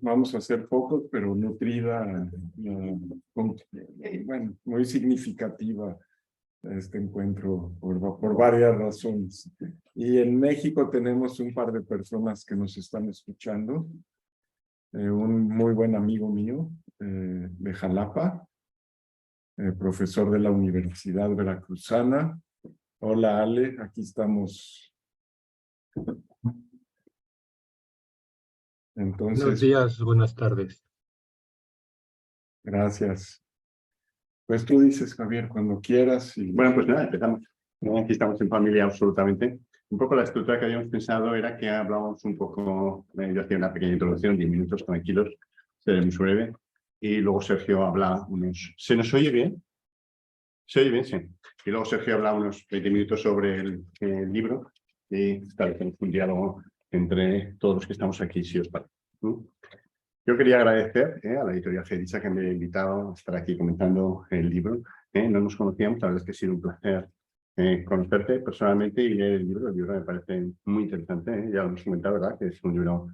Vamos a hacer pocos, pero nutrida, bueno, muy significativa este encuentro por varias razones. Y en México tenemos un par de personas que nos están escuchando. Un muy buen amigo mío de Jalapa, profesor de la Universidad Veracruzana. Hola Ale, aquí estamos. Buenos Entonces, días, buenas tardes. gracias. Pues tú dices, Javier, cuando quieras. Bueno, pues nada, empezamos. Aquí estamos en familia absolutamente. Un poco la estructura que habíamos pensado era que hablábamos un poco, yo hacía una pequeña introducción, 10 minutos tranquilos, seré muy breve, y luego Sergio habla unos... ¿Se nos oye bien? ¿Se oye bien? Sí. Y luego Sergio habla unos 20 minutos sobre el libro y establecemos un diálogo entre todos los que estamos aquí, si os parece. Yo quería agradecer a la editorial Fedisa que me ha invitado a estar aquí comentando el libro. No nos conocíamos, la verdad es que ha sido un placer conocerte personalmente y leer el libro. El libro me parece muy interesante, ya lo hemos comentado, ¿verdad? Que es un libro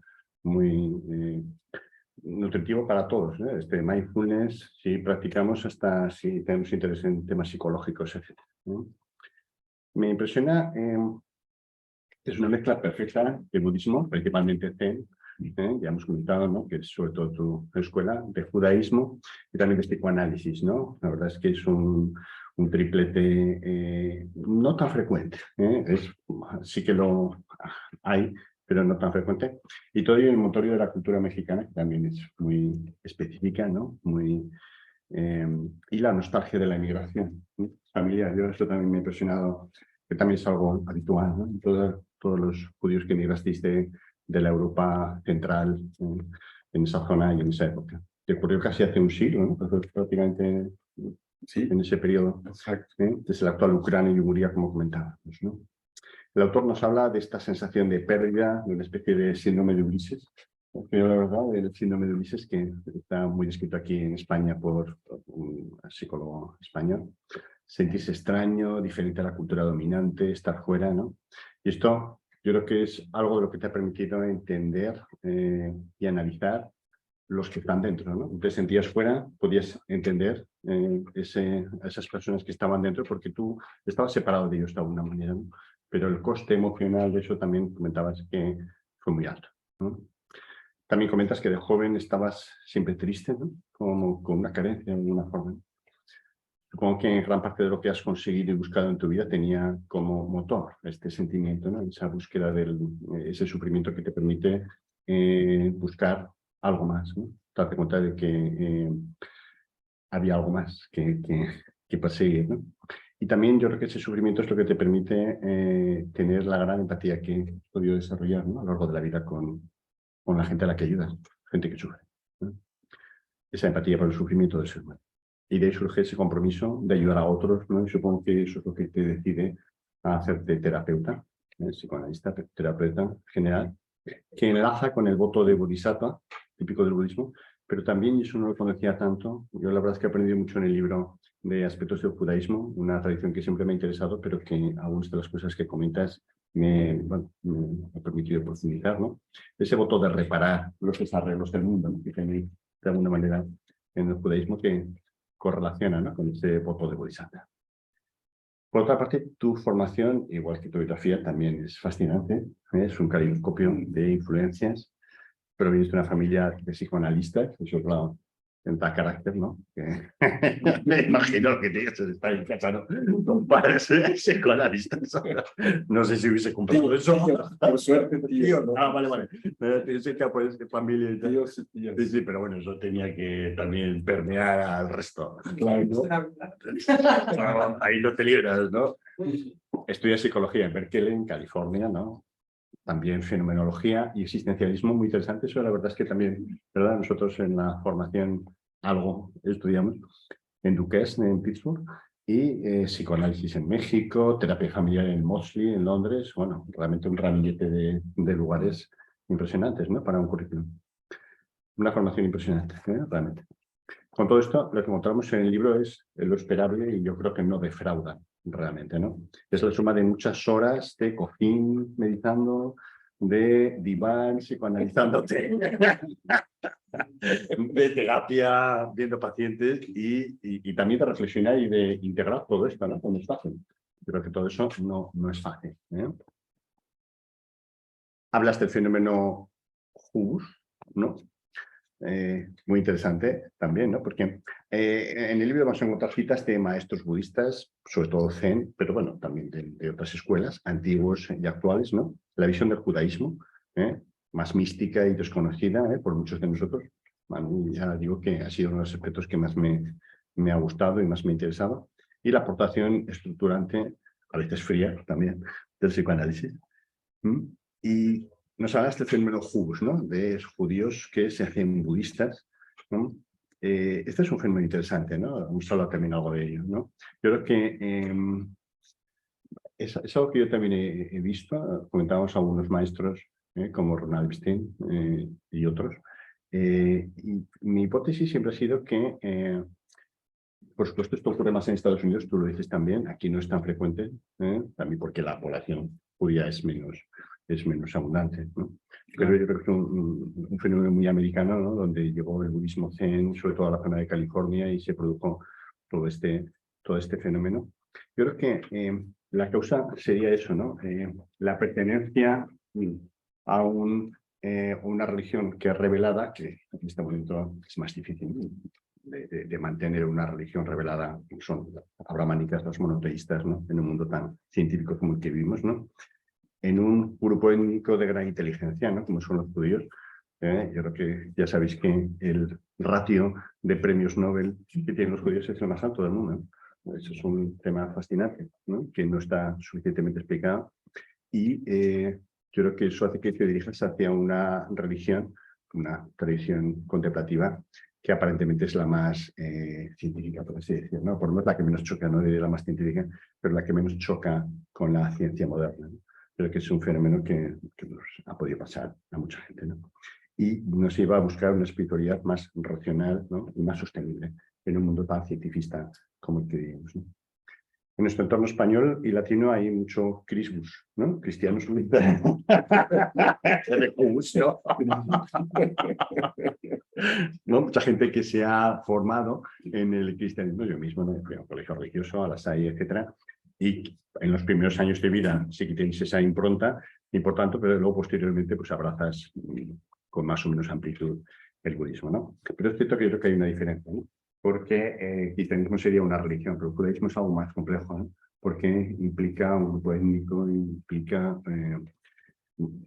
muy nutritivo para todos. Este mindfulness, si practicamos, hasta si tenemos interés en temas psicológicos, etc. Me impresiona, es una mezcla perfecta de budismo, principalmente Zen. Ya hemos comentado, ¿no?, que es sobre todo tu escuela de judaísmo y también de psicoanálisis, ¿no? La verdad es que es un triplete no tan frecuente. Sí que lo hay, pero no tan frecuente. Y todo el motorio de la cultura mexicana, que también es muy específica, ¿no? Y la nostalgia de la inmigración familiar. Yo esto también me ha impresionado, que también es algo habitual, ¿no? En todos los judíos que emigrasteis de la Europa central en esa zona y en esa época. Te ocurrió casi hace un siglo, ¿no? Pues prácticamente Sí, en ese periodo, desde la actual Ucrania y Hungría, como comentábamos, ¿no? El autor nos habla de esta sensación de pérdida, de una especie de síndrome de Ulises. Pero la verdad, el síndrome de Ulises, que está muy descrito aquí en España por un psicólogo español, sentirse extraño, diferente a la cultura dominante, estar fuera, ¿no? Y esto yo creo que es algo de lo que te ha permitido entender y analizar los que están dentro, ¿no? Te sentías fuera, podías entender a esas personas que estaban dentro porque tú estabas separado de ellos de alguna manera, ¿no? Pero el coste emocional de eso también comentabas que fue muy alto, ¿no? También comentas que de joven estabas siempre triste, ¿no? Como con una carencia de alguna forma. Supongo que gran parte de lo que has conseguido y buscado en tu vida tenía como motor este sentimiento, ¿no? Esa búsqueda ese sufrimiento que te permite buscar algo más, ¿no? Darte cuenta de que había algo más que perseguir, ¿no? Y también yo creo que ese sufrimiento es lo que te permite tener la gran empatía que has podido desarrollar, ¿no?, a lo largo de la vida con la gente a la que ayudas, gente que sufre, ¿no? Esa empatía por el sufrimiento del ser humano. Y de ahí surge ese compromiso de ayudar a otros, ¿no? Y supongo que eso es lo que te decide a hacerte terapeuta, psicoanalista, terapeuta general, que enlaza con el voto de Bodhisattva, típico del budismo, pero también, y eso no lo conocía tanto, yo la verdad es que he aprendido mucho en el libro de aspectos del judaísmo, una tradición que siempre me ha interesado, pero que algunas de las cosas que comentas me ha permitido profundizar, ¿no? Ese voto de reparar los desarreglos del mundo, ¿no?, que tiene de alguna manera en el judaísmo que correlaciona, ¿no?, con ese voto de Bodhisattva. Por otra parte, tu formación, igual que tu biografía, también es fascinante. Es un caleidoscopio de influencias, pero vienes de una familia de psicoanalistas, eso claro, da carácter, ¿no? Me imagino que tienes que estar en casa, ¿no?, con padres psicoanalistas. No sé si hubiese comprado eso. por suerte, tío, ¿no? Ah, vale. Tienes que pues, familia y tal. Tíos y tías. Sí, pero bueno, eso tenía que también permear al resto. Claro, ¿no? No, ahí no te libras, ¿no? Estudié psicología en Berkeley, en California, ¿no? También fenomenología y existencialismo, muy interesante. Eso la verdad es que también, ¿verdad? Nosotros en la formación algo estudiamos en Duquesne, en Pittsburgh, y psicoanálisis en México, terapia familiar en Maudsley, en Londres. Bueno, realmente un ramillete de lugares impresionantes, ¿no?, para un currículum. Una formación impresionante, realmente. Con todo esto, lo que encontramos en el libro es lo esperable y yo creo que no defrauda realmente, ¿no? Es la suma de muchas horas de cojín, meditando, de diván, psicoanalizándote, de terapia, viendo pacientes y también de reflexionar y de integrar todo esto, ¿no? No es fácil. Creo que todo eso no es fácil, ¿eh? Hablas del fenómeno Hughes, ¿no? Muy interesante también, ¿no? Porque en el libro vamos a encontrar citas de maestros budistas, sobre todo Zen, pero bueno, también de otras escuelas, antiguos y actuales, ¿no? La visión del judaísmo, más mística y desconocida por muchos de nosotros. A mí ya digo que ha sido uno de los aspectos que más me ha gustado y más me ha interesado. Y la aportación estructurante, a veces fría también, del psicoanálisis. Y nos hablas del fenómeno Hughes, ¿no? De judíos que se hacen budistas, ¿no? Este es un fenómeno interesante, ¿no? Hemos hablado también algo de ello, ¿no? Yo creo que es algo que yo también he visto. Comentábamos a algunos maestros como Ronald Epstein y otros. Y mi hipótesis siempre ha sido que, por supuesto, esto ocurre más en Estados Unidos, tú lo dices también, aquí no es tan frecuente, también porque la población judía es menos abundante, ¿no? Pero yo creo que es un fenómeno muy americano, ¿no? Donde llegó el budismo zen, sobre todo a la zona de California, y se produjo todo este fenómeno. Yo creo que la causa sería eso, ¿no? La pertenencia a una religión que es revelada, que en este momento es más difícil de mantener una religión revelada, son abramánicas, los monoteístas, ¿no? En un mundo tan científico como el que vivimos, ¿no? En un grupo étnico de gran inteligencia, ¿no? Como son los judíos. Yo creo que ya sabéis que el ratio de premios Nobel que tienen los judíos es el más alto del mundo, ¿no? Eso es un tema fascinante, ¿no? Que no está suficientemente explicado. Y yo creo que eso hace que te dirijas hacia una religión, una tradición contemplativa, que aparentemente es la más científica, por así decirlo, ¿no? Por lo menos la que menos choca, no diré la más científica, pero la que menos choca con la ciencia moderna, ¿no? Creo que es un fenómeno que nos ha podido pasar a mucha gente, ¿no? Y nos lleva a buscar una espiritualidad más racional, ¿no? Y más sostenible en un mundo tan cientifista como el que vivimos, ¿no? En nuestro entorno español y latino hay mucho crismus, ¿no? Cristianos unitarios. ¿No? Mucha gente que se ha formado en el cristianismo. Yo mismo, ¿no? Fui a un colegio religioso, a la SAI, etcétera. Y en los primeros años de vida sí que tienes esa impronta, y por tanto, pero luego posteriormente pues abrazas con más o menos amplitud el budismo, ¿no? Pero es cierto que yo creo que hay una diferencia, ¿no? Porque el cristianismo sería una religión, pero el judaísmo es algo más complejo, ¿no? Porque implica un grupo étnico, implica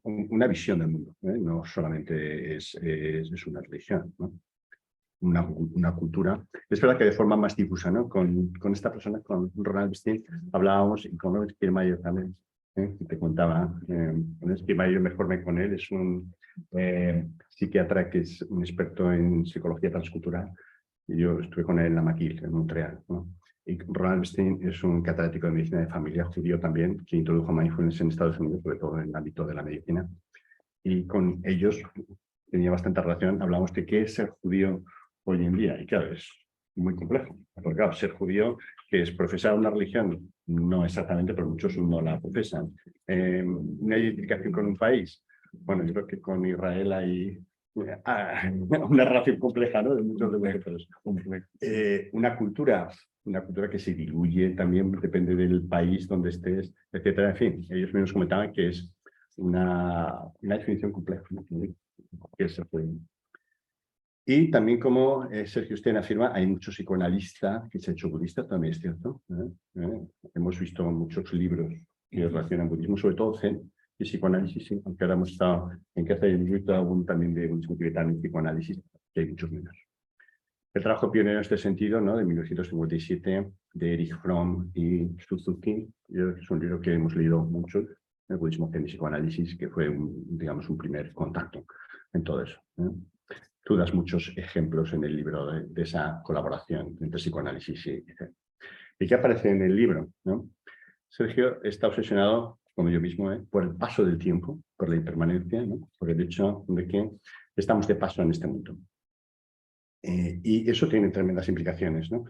una visión del mundo, ¿eh? No solamente es una religión, ¿no? Una cultura. Es verdad que de forma más difusa, ¿no? Con esta persona, con Ronald Epstein, hablábamos, y con Robert Kiermaier también, te contaba. Kiermaier me formé con él, es un psiquiatra que es un experto en psicología transcultural, y yo estuve con él en la McGill, en Montreal, ¿no? Y Ronald Epstein es un catedrático de medicina de familia judío también, que introdujo mindfulness en Estados Unidos, sobre todo en el ámbito de la medicina. Y con ellos tenía bastante relación. Hablamos de qué es ser judío hoy en día. Y claro, es muy complejo. Porque claro, ser judío, que es profesar una religión, no exactamente, pero muchos no la profesan. Una identificación con un país. Bueno, yo creo que con Israel hay una relación compleja, ¿no? De muchos de una cultura que se diluye también, depende del país donde estés, etcétera. En fin, ellos mismos comentaban que es una definición compleja, ¿no? Que se puede. Y también, como Sergio Stein afirma, hay muchos psicoanalistas que se han hecho budistas, también es cierto. Hemos visto muchos libros que relacionan budismo, sobre todo Zen y psicoanálisis, sí, aunque ahora hemos estado en casa de un también de budismo tibetano y psicoanálisis, que hay muchos menos. El trabajo pionero en este sentido, ¿no? De 1957, de Erich Fromm y Suzuki, es un libro que hemos leído mucho, el budismo zen y psicoanálisis, que fue, digamos, un primer contacto en todo eso. Tú das muchos ejemplos en el libro de esa colaboración entre psicoanálisis y zen. ¿Y qué aparece en el libro? ¿No? Sergio está obsesionado, como yo mismo, por el paso del tiempo, por la impermanencia, ¿no? Por el hecho de que estamos de paso en este mundo. Y eso tiene tremendas implicaciones, ¿no?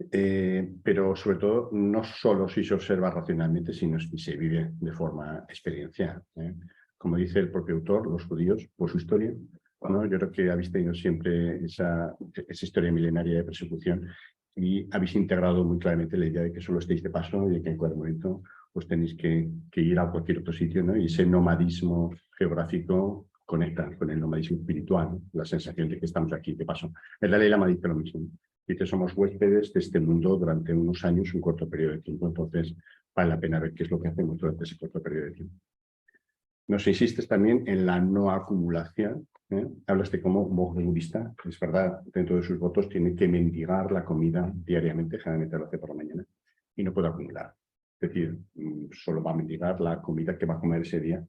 Pero sobre todo no solo si se observa racionalmente, sino si se vive de forma experiencial. Como dice el propio autor, los judíos, por su historia, ¿no? Yo creo que habéis tenido siempre esa historia milenaria de persecución y habéis integrado muy claramente la idea de que solo estáis de paso y de que en cualquier momento pues tenéis que ir a cualquier otro sitio, ¿no? Y ese nomadismo geográfico conecta con el nomadismo espiritual, ¿no? La sensación de que estamos aquí de paso. El Dalai Lama dice lo mismo. Dice, somos huéspedes de este mundo durante unos años, un corto periodo de tiempo. Entonces, vale la pena ver qué es lo que hacemos durante ese corto periodo de tiempo. Nos insistes también en la no acumulación. Hablas de cómo un monje budista, es verdad, dentro de sus votos, tiene que mendigar la comida diariamente, generalmente lo hace por la mañana, y no puede acumular. Es decir, solo va a mendigar la comida que va a comer ese día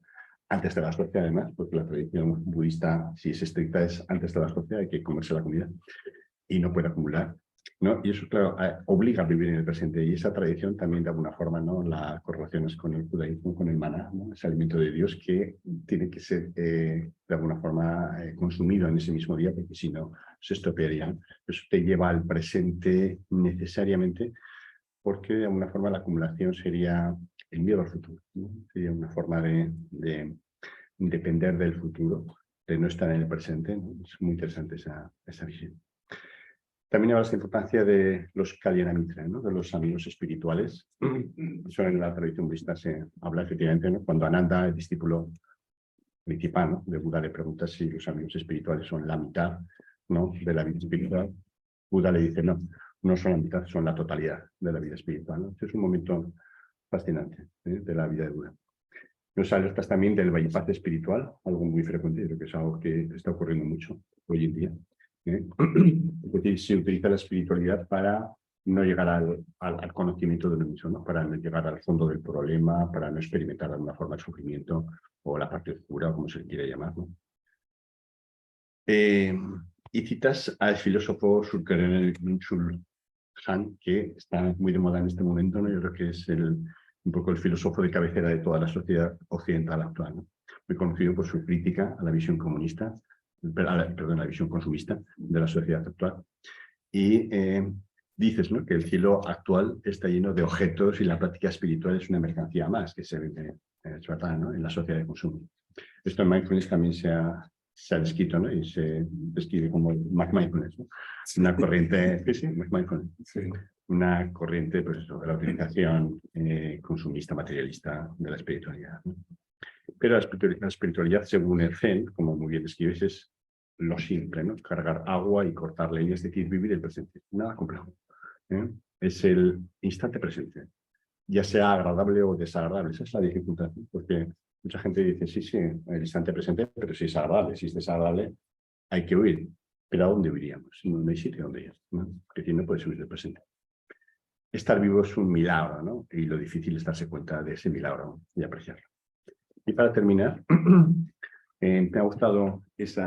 antes de las 12, además, porque la tradición budista, si es estricta, es antes de las 12, hay que comerse la comida y no puede acumular, ¿no? Y eso, claro, obliga a vivir en el presente. Y esa tradición también, de alguna forma, ¿no? La correlaciones con el judaísmo, con el maná, ¿no? Ese alimento de Dios que tiene que ser, de alguna forma, consumido en ese mismo día, porque si no, se estropearía. Eso te lleva al presente necesariamente, porque de alguna forma la acumulación sería el miedo al futuro, ¿no? Sería una forma de depender del futuro, de no estar en el presente, ¿no? Es muy interesante esa visión. También hablas de la importancia de los Kalyana Mitra, ¿no? De los amigos espirituales. Eso en la tradición budista se habla efectivamente, ¿no? Cuando Ananda, el discípulo principal, ¿no? De Buda, le pregunta si los amigos espirituales son la mitad, ¿no? De la vida espiritual. Buda le dice, no, no son la mitad, son la totalidad de la vida espiritual, ¿no? Este es un momento fascinante, de la vida de Buda. Nos alertas también del bypass espiritual, algo muy frecuente, creo que es algo que está ocurriendo mucho hoy en día. Es decir, se utiliza la espiritualidad para no llegar al conocimiento de lo mismo, ¿no? Para no llegar al fondo del problema, para no experimentar de alguna forma el sufrimiento o la parte oscura, o como se le quiera llamar, ¿no? Y citas al filósofo surcoreano Byung-Chul Han, que está muy de moda en este momento, ¿no? Yo creo que es un poco el filósofo de cabecera de toda la sociedad occidental actual, ¿no? Muy conocido por su crítica a la visión comunista, perdón, a la visión consumista de la sociedad actual. Y dices, ¿no? Que el cielo actual está lleno de objetos y la práctica espiritual es una mercancía más que se vende, es verdad, ¿no? En la sociedad de consumo. Esto en mindfulness también se ha descrito, ¿no? Y se describe como mindfulness, ¿no? Una corriente, sí, mindfulness. Sí. Una corriente, pues eso, de la utilización consumista, materialista de la espiritualidad, ¿no? Pero la espiritualidad, según el Zen, como muy bien describes, es lo simple, ¿no? Cargar agua y cortar leña, es decir, vivir el presente. Nada complejo, ¿eh? Es el instante presente, ya sea agradable o desagradable. Esa es la dificultad, ¿no? Porque mucha gente dice, sí, sí, el instante presente, pero si es agradable, si es desagradable, hay que huir. Pero ¿a dónde huiríamos? No hay sitio donde ir, ¿no? Es decir, no puedes huir del presente. Estar vivo es un milagro, ¿no? Y lo difícil es darse cuenta de ese milagro y apreciarlo. Y para terminar, me ha gustado ese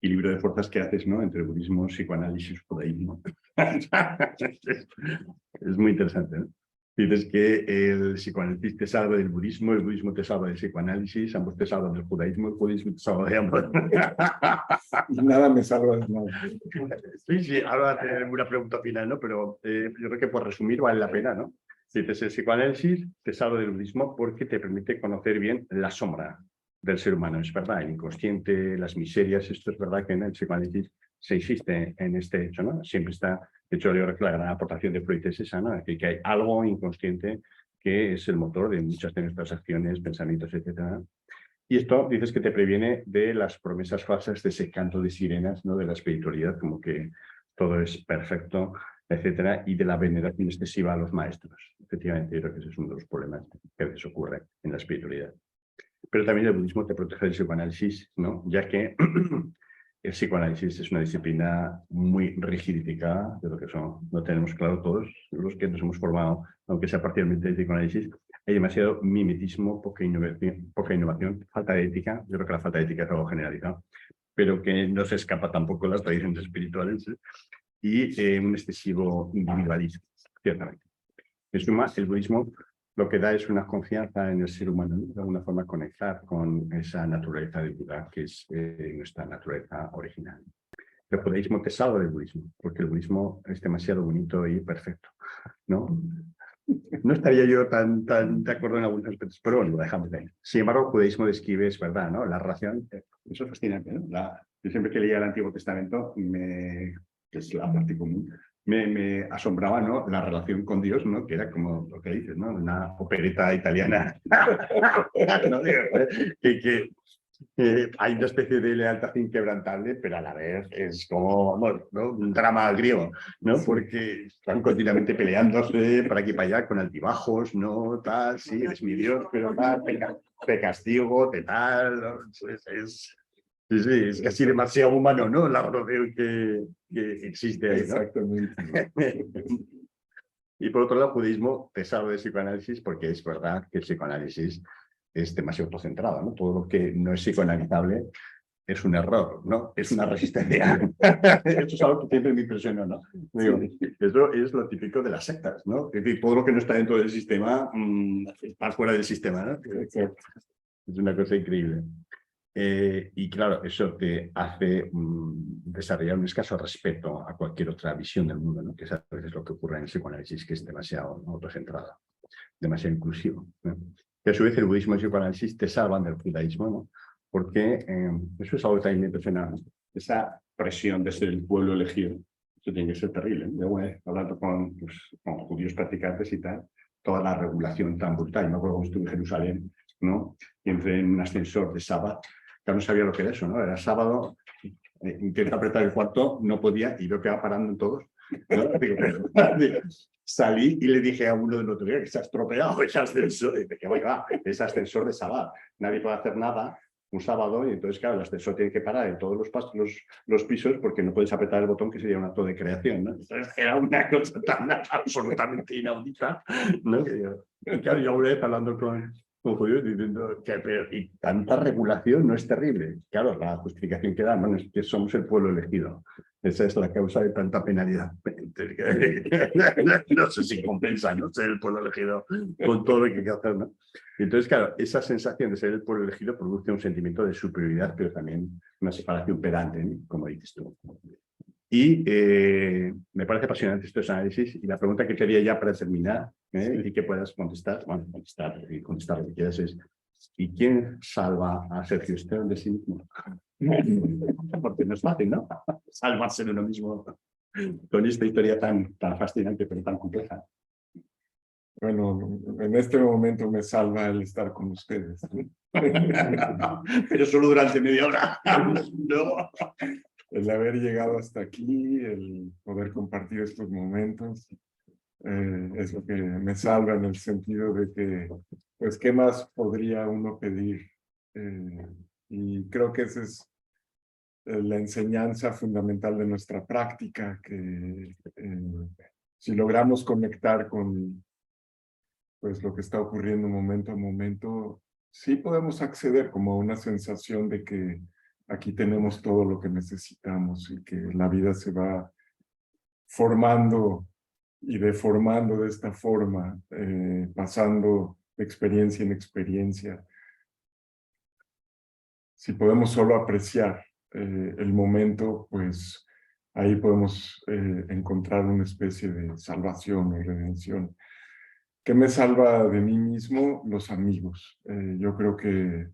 equilibrio de fuerzas que haces, ¿no? Entre budismo, psicoanálisis, judaísmo. Es muy interesante, ¿no? Dices que el psicoanálisis te salva del budismo, el budismo te salva del psicoanálisis, ambos te salvan del judaísmo, el judaísmo te salva de ambos. Y nada me salva de nada. Sí, sí, ahora te haré una pregunta final, ¿no? Pero yo creo que por resumir vale la pena, ¿no? Dices, el psicoanálisis te salva del budismo porque te permite conocer bien la sombra del ser humano, es verdad, el inconsciente, las miserias, esto es verdad que en el psicoanálisis se insiste en este hecho, ¿no? Siempre está, de hecho, yo creo que la gran aportación de Freud es esa, ¿no? Es decir, que hay algo inconsciente que es el motor de muchas de nuestras acciones, pensamientos, etcétera. Y esto dices que te previene de las promesas falsas, de ese canto de sirenas, ¿no? De la espiritualidad, como que todo es perfecto, etcétera, y de la veneración excesiva a los maestros. Efectivamente, yo creo que ese es uno de los problemas que a veces ocurre en la espiritualidad. Pero también el budismo te protege del psicoanálisis, ¿no? Ya que el psicoanálisis es una disciplina muy rigidificada, de lo que son, no tenemos claro todos los que nos hemos formado, aunque sea parcialmente el psicoanálisis. Hay demasiado mimetismo, poca innovación, falta de ética. Yo creo que la falta de ética es algo generalizado, pero que no se escapa tampoco de las tradiciones espirituales, ¿eh? Y un excesivo individualismo, ciertamente. En suma, el budismo lo que da es una confianza en el ser humano, ¿no? De alguna forma conectar con esa naturaleza de Buda, que es nuestra naturaleza original. el judaísmo te salva del budismo, porque el budismo es demasiado bonito y perfecto, ¿no? No estaría yo tan de acuerdo en algunos aspectos, pero bueno, lo dejamos de ahí. Sin embargo, el judaísmo describe, es verdad, ¿no? La relación, eso es fascinante, ¿no? Yo siempre que leía el Antiguo Testamento, que es la parte común, me asombraba, ¿no? La relación con Dios, ¿no? Que era como lo que dices, ¿no? Una opereta italiana. No, digo, hay una especie de lealtad inquebrantable, pero a la vez es como, bueno, ¿no? Un drama griego, ¿no? Porque están continuamente peleándose para aquí y para allá con altibajos, ¿no? Tal, sí, eres mi Dios, pero tal, te castigo, te tal, ¿no? Es casi demasiado humano, ¿no? La relación que existe ahí, ¿no? Exactamente. Y por otro lado, el judaísmo te salva del psicoanálisis porque es verdad que el psicoanálisis es demasiado autocentrado, ¿no? Todo lo que no es psicoanalizable es un error, ¿no? Es una resistencia. Eso es algo que siempre me impresionó, ¿no? Digo, eso es lo típico de las sectas, ¿no? Es decir, todo lo que no está dentro del sistema está fuera del sistema, ¿no? Es una cosa increíble. Y claro, eso te hace desarrollar un escaso respeto a cualquier otra visión del mundo, ¿no? Que es a veces lo que ocurre en el psicoanálisis, que es demasiado autocentrado, demasiado inclusivo, ¿no? Que a su vez el budismo y el psicoanálisis te salvan del judaísmo, ¿no? Porque eso es algo que también me impresiona. Esa presión de ser el pueblo elegido, eso tiene que ser terrible, ¿no? Yo, hablando con judíos practicantes y tal, toda la regulación tan brutal. Yo me acuerdo cuando estuve en Jerusalén, ¿no? Y entré en un ascensor de sábado, ya no sabía lo que era eso, ¿no? Era sábado, intenté apretar el cuarto, no podía, y veo que va parando en todos, ¿no? Digo, salí y le dije a uno del otro día que se ha estropeado ese ascensor. Y dije, oiga, es ascensor de sábado, nadie puede hacer nada un sábado, y entonces, claro, el ascensor tiene que parar en todos los pisos porque no puedes apretar el botón, que sería un acto de creación, ¿no? Entonces, era una cosa tan absolutamente inaudita, ¿no? Y claro, yo una vez hablando con judíos diciendo y tanta regulación no es terrible. Claro, la justificación que dan, bueno, es que somos el pueblo elegido. Esa es la causa de tanta penalidad. No sé si compensa, ¿no? Ser el pueblo elegido con todo lo que hay que hacer, ¿no? Y entonces, claro, esa sensación de ser el pueblo elegido produce un sentimiento de superioridad, pero también una separación pedante, ¿no? Como dices tú. Y me parece apasionante estos análisis. Y la pregunta que quería ya para terminar, y que puedas contestar, bueno, contestar lo que quieras es, ¿y quién salva a Sergio Stern de sí mismo? Porque no es fácil, ¿no? Salvarse de uno mismo con esta historia tan fascinante, pero tan compleja. Bueno, en este momento me salva el estar con ustedes. Pero solo durante media hora. No. El haber llegado hasta aquí, el poder compartir estos momentos, es lo que me salva en el sentido de que, pues, ¿qué más podría uno pedir? Y creo que esa es la enseñanza fundamental de nuestra práctica, que si logramos conectar con, pues, lo que está ocurriendo momento a momento, sí podemos acceder como a una sensación de que aquí tenemos todo lo que necesitamos y que la vida se va formando y deformando de esta forma, pasando de experiencia en experiencia. Si podemos solo apreciar el momento, pues ahí podemos encontrar una especie de salvación o redención. ¿Qué me salva de mí mismo? Los amigos. Yo creo que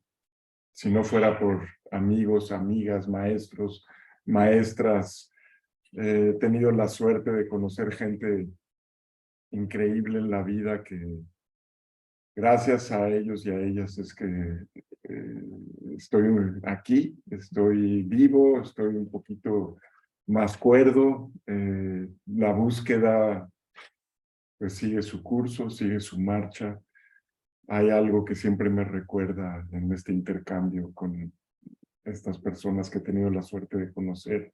si no fuera por amigos, amigas, maestros, maestras, he tenido la suerte de conocer gente increíble en la vida que gracias a ellos y a ellas es que estoy aquí, estoy vivo, estoy un poquito más cuerdo. La búsqueda pues sigue su curso, sigue su marcha. Hay algo que siempre me recuerda en este intercambio con estas personas que he tenido la suerte de conocer,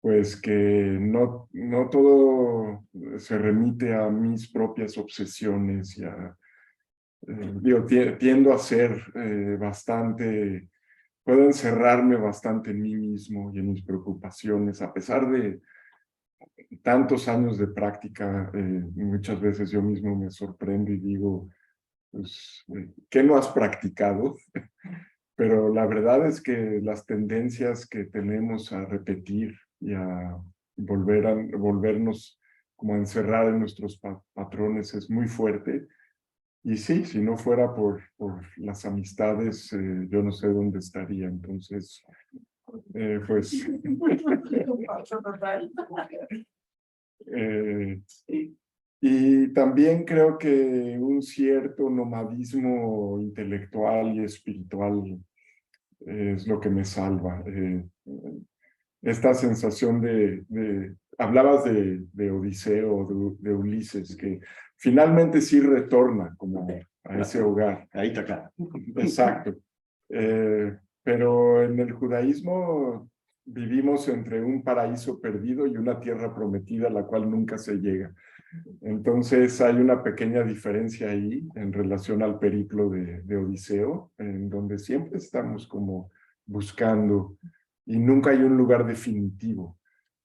pues que no todo se remite a mis propias obsesiones y a digo, tiendo a ser bastante, puedo encerrarme bastante en mí mismo y en mis preocupaciones, a pesar de tantos años de práctica. Muchas veces yo mismo me sorprendo y digo, pues, ¿qué no has practicado? pero la verdad es que las tendencias que tenemos a repetir y a volvernos como a encerrar en nuestros patrones es muy fuerte. Y sí, si no fuera por las amistades, yo no sé dónde estaría. Entonces, pues... y también creo que un cierto nomadismo intelectual y espiritual es lo que me salva. Esta sensación hablabas de Odiseo, de Ulises, que finalmente sí retorna como a ese hogar. A Ítaca. Exacto. Pero en el judaísmo vivimos entre un paraíso perdido y una tierra prometida a la cual nunca se llega. Entonces hay una pequeña diferencia ahí en relación al periplo de Odiseo, en donde siempre estamos como buscando y nunca hay un lugar definitivo.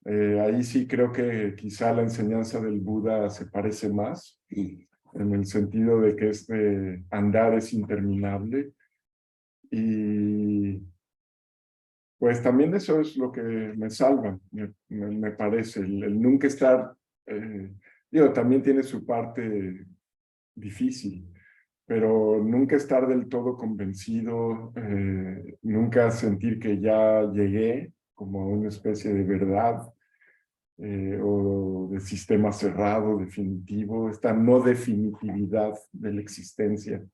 Ahí sí creo que quizá la enseñanza del Buda se parece más, en el sentido de que este andar es interminable y pues también eso es lo que me salva, me parece, el nunca estar, digo, también tiene su parte difícil, pero nunca estar del todo convencido, nunca sentir que ya llegué como a una especie de verdad o de sistema cerrado, definitivo, esta no definitividad de la existencia,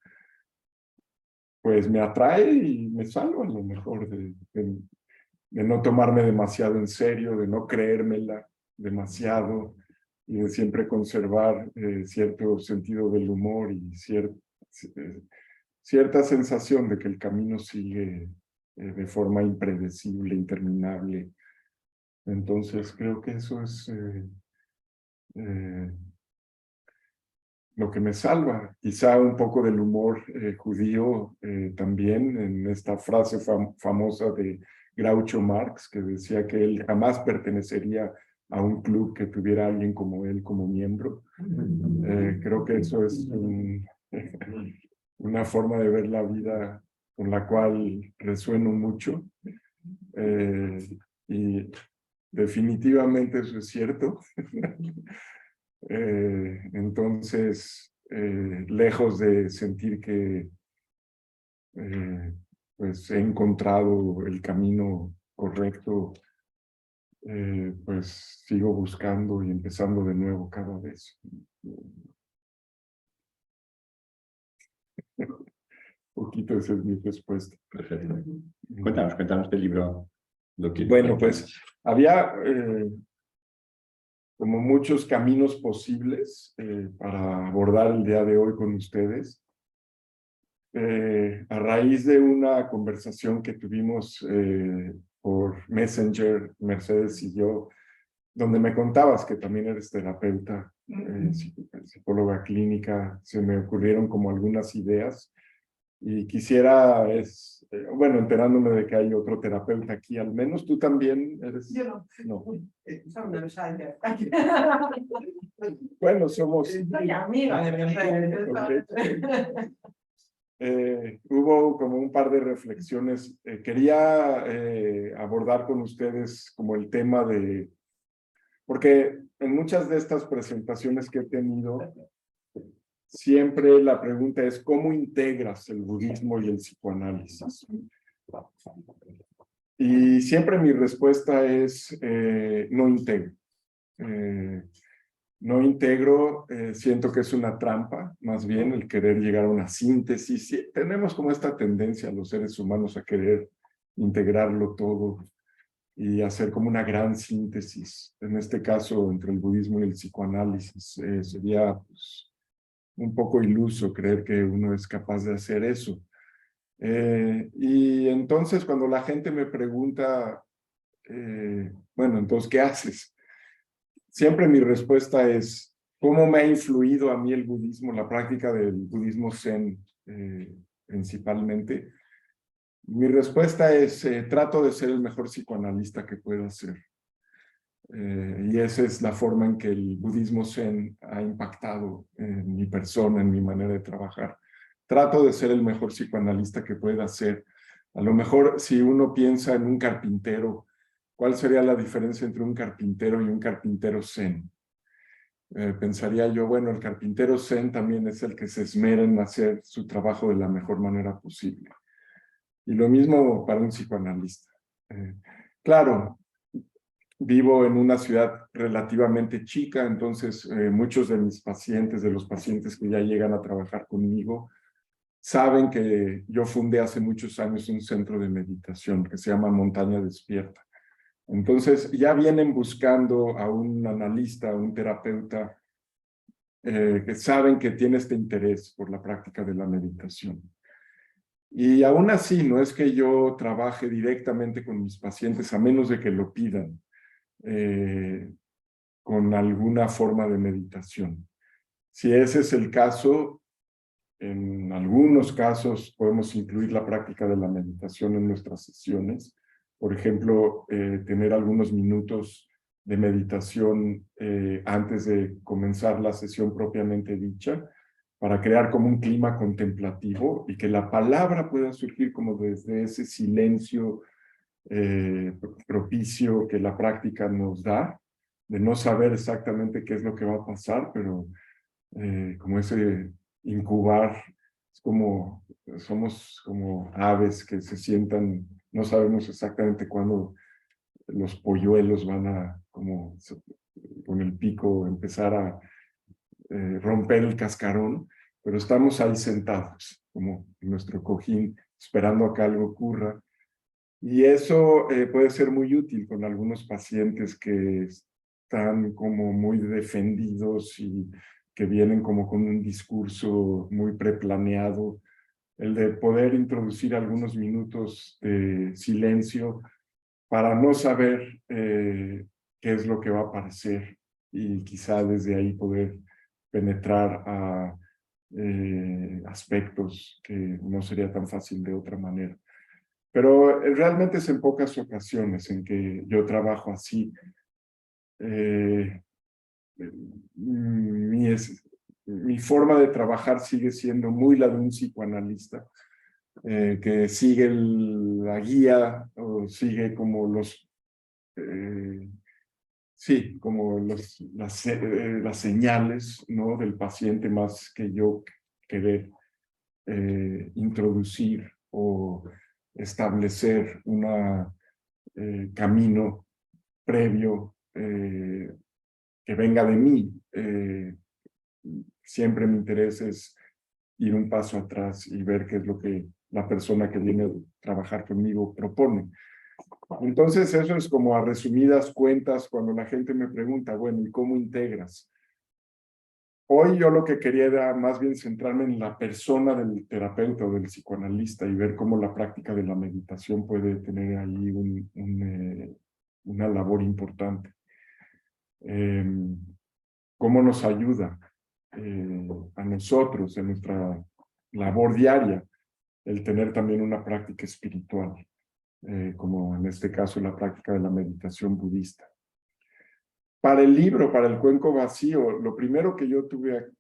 pues me atrae y me salva a lo mejor de no tomarme demasiado en serio, de no creérmela demasiado y de siempre conservar cierto sentido del humor y cierta sensación de que el camino sigue de forma impredecible, interminable. Entonces creo que eso es lo que me salva. Quizá un poco del humor judío también, en esta frase famosa de Groucho Marx, que decía que él jamás pertenecería a un club que tuviera a alguien como él como miembro. Creo que eso es una forma de ver la vida con la cual resueno mucho. Y definitivamente eso es cierto. Entonces, lejos de sentir que pues he encontrado el camino correcto, pues sigo buscando y empezando de nuevo cada vez. Un poquito esa es mi respuesta. Perfecto. Cuéntanos del libro. Bueno, pues había como muchos caminos posibles para abordar el día de hoy con ustedes. A raíz de una conversación que tuvimos por Messenger, Mercedes y yo, donde me contabas que también eres terapeuta, psicóloga clínica, se me ocurrieron como algunas ideas y quisiera, bueno, enterándome de que hay otro terapeuta aquí, al menos tú también eres... Yo no. No. Soy una outsider. Bueno, somos... Soy amiga de Mercedes. Hubo como un par de reflexiones. Quería abordar con ustedes como el tema de... Porque en muchas de estas presentaciones que he tenido, siempre la pregunta es ¿cómo integras el budismo y el psicoanálisis? Y siempre mi respuesta es no integro. No integro, siento que es una trampa, más bien el querer llegar a una síntesis. Sí, tenemos como esta tendencia los seres humanos a querer integrarlo todo y hacer como una gran síntesis. En este caso, entre el budismo y el psicoanálisis, sería pues, un poco iluso creer que uno es capaz de hacer eso. Y entonces cuando la gente me pregunta, bueno, entonces, ¿qué haces? Siempre mi respuesta es, ¿cómo me ha influido a mí el budismo, la práctica del budismo zen principalmente? Mi respuesta es, trato de ser el mejor psicoanalista que pueda ser. Y esa es la forma en que el budismo zen ha impactado en mi persona, en mi manera de trabajar. Trato de ser el mejor psicoanalista que pueda ser, A lo mejor si uno piensa en un carpintero, ¿cuál sería la diferencia entre un carpintero y un carpintero zen? Pensaría yo, bueno, el carpintero zen también es el que se esmera en hacer su trabajo de la mejor manera posible. Y lo mismo para un psicoanalista. Claro, vivo en una ciudad relativamente chica, entonces muchos de mis pacientes, de los pacientes que ya llegan a trabajar conmigo, saben que yo fundé hace muchos años un centro de meditación que se llama Montaña Despierta. Entonces ya vienen buscando a un analista, a un terapeuta, que saben que tiene este interés por la práctica de la meditación. Y aún así, no es que yo trabaje directamente con mis pacientes, a menos de que lo pidan, con alguna forma de meditación. Si ese es el caso, en algunos casos podemos incluir la práctica de la meditación en nuestras sesiones. Por ejemplo, tener algunos minutos de meditación antes de comenzar la sesión propiamente dicha, para crear como un clima contemplativo y que la palabra pueda surgir como desde ese silencio propicio que la práctica nos da, de no saber exactamente qué es lo que va a pasar, pero como ese incubar, es como, somos como aves que se sientan, no sabemos exactamente cuándo los polluelos van a, como con el pico, empezar a romper el cascarón, pero estamos ahí sentados, como en nuestro cojín, esperando a que algo ocurra. Y eso puede ser muy útil con algunos pacientes que están como muy defendidos y que vienen como con un discurso muy preplaneado. El de poder introducir algunos minutos de silencio para no saber qué es lo que va a aparecer y quizá desde ahí poder penetrar a aspectos que no sería tan fácil de otra manera. Pero realmente es en pocas ocasiones en que yo trabajo así. Eh, mi, mi forma de trabajar sigue siendo muy la de un psicoanalista, que sigue la guía o sigue como los, sí, como las señales, ¿no?, del paciente, más que yo querer introducir o establecer un camino previo que venga de mí. Siempre mi interés es ir un paso atrás y ver qué es lo que la persona que viene a trabajar conmigo propone. Entonces eso es como a resumidas cuentas cuando la gente me pregunta, bueno, ¿y cómo integras? Hoy yo lo que quería era más bien centrarme en la persona del terapeuta o del psicoanalista y ver cómo la práctica de la meditación puede tener ahí una labor importante. Cómo nos ayuda a nosotros en nuestra labor diaria el tener también una práctica espiritual, como en este caso la práctica de la meditación budista. Para el libro, para el cuenco vacío, lo primero que yo tuve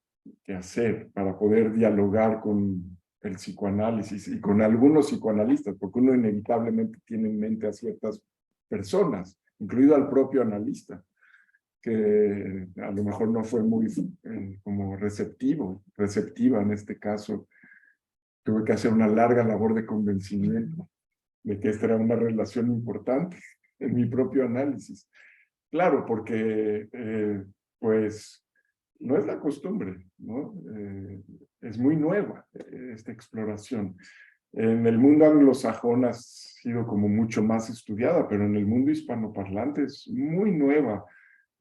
que hacer para poder dialogar con el psicoanálisis y con algunos psicoanalistas, porque uno inevitablemente tiene en mente a ciertas personas, incluido al propio analista, que a lo mejor no fue muy como receptiva en este caso. Tuve que hacer una larga labor de convencimiento de que esta era una relación importante en mi propio análisis. Claro, porque pues no es la costumbre, ¿no? Es muy nueva esta exploración. En el mundo anglosajón ha sido como mucho más estudiada, pero en el mundo hispanoparlante es muy nueva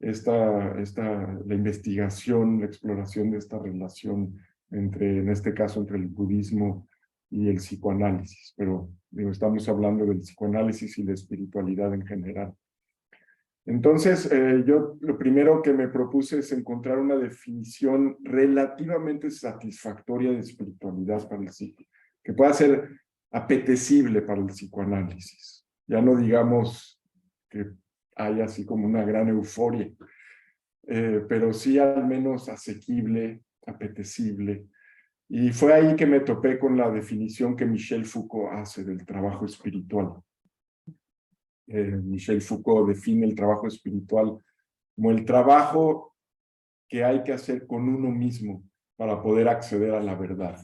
la investigación, la exploración de esta relación entre, en este caso, entre el budismo y el psicoanálisis. Pero digo, estamos hablando del psicoanálisis y la espiritualidad en general. Entonces, yo lo primero que me propuse es encontrar una definición relativamente satisfactoria de espiritualidad para el psico, que pueda ser apetecible para el psicoanálisis. Ya no digamos que haya así como una gran euforia, pero sí al menos asequible, apetecible, Y fue ahí que me topé con la definición que Michel Foucault hace del trabajo espiritual. Michel Foucault define el trabajo espiritual como el trabajo que hay que hacer con uno mismo para poder acceder a la verdad.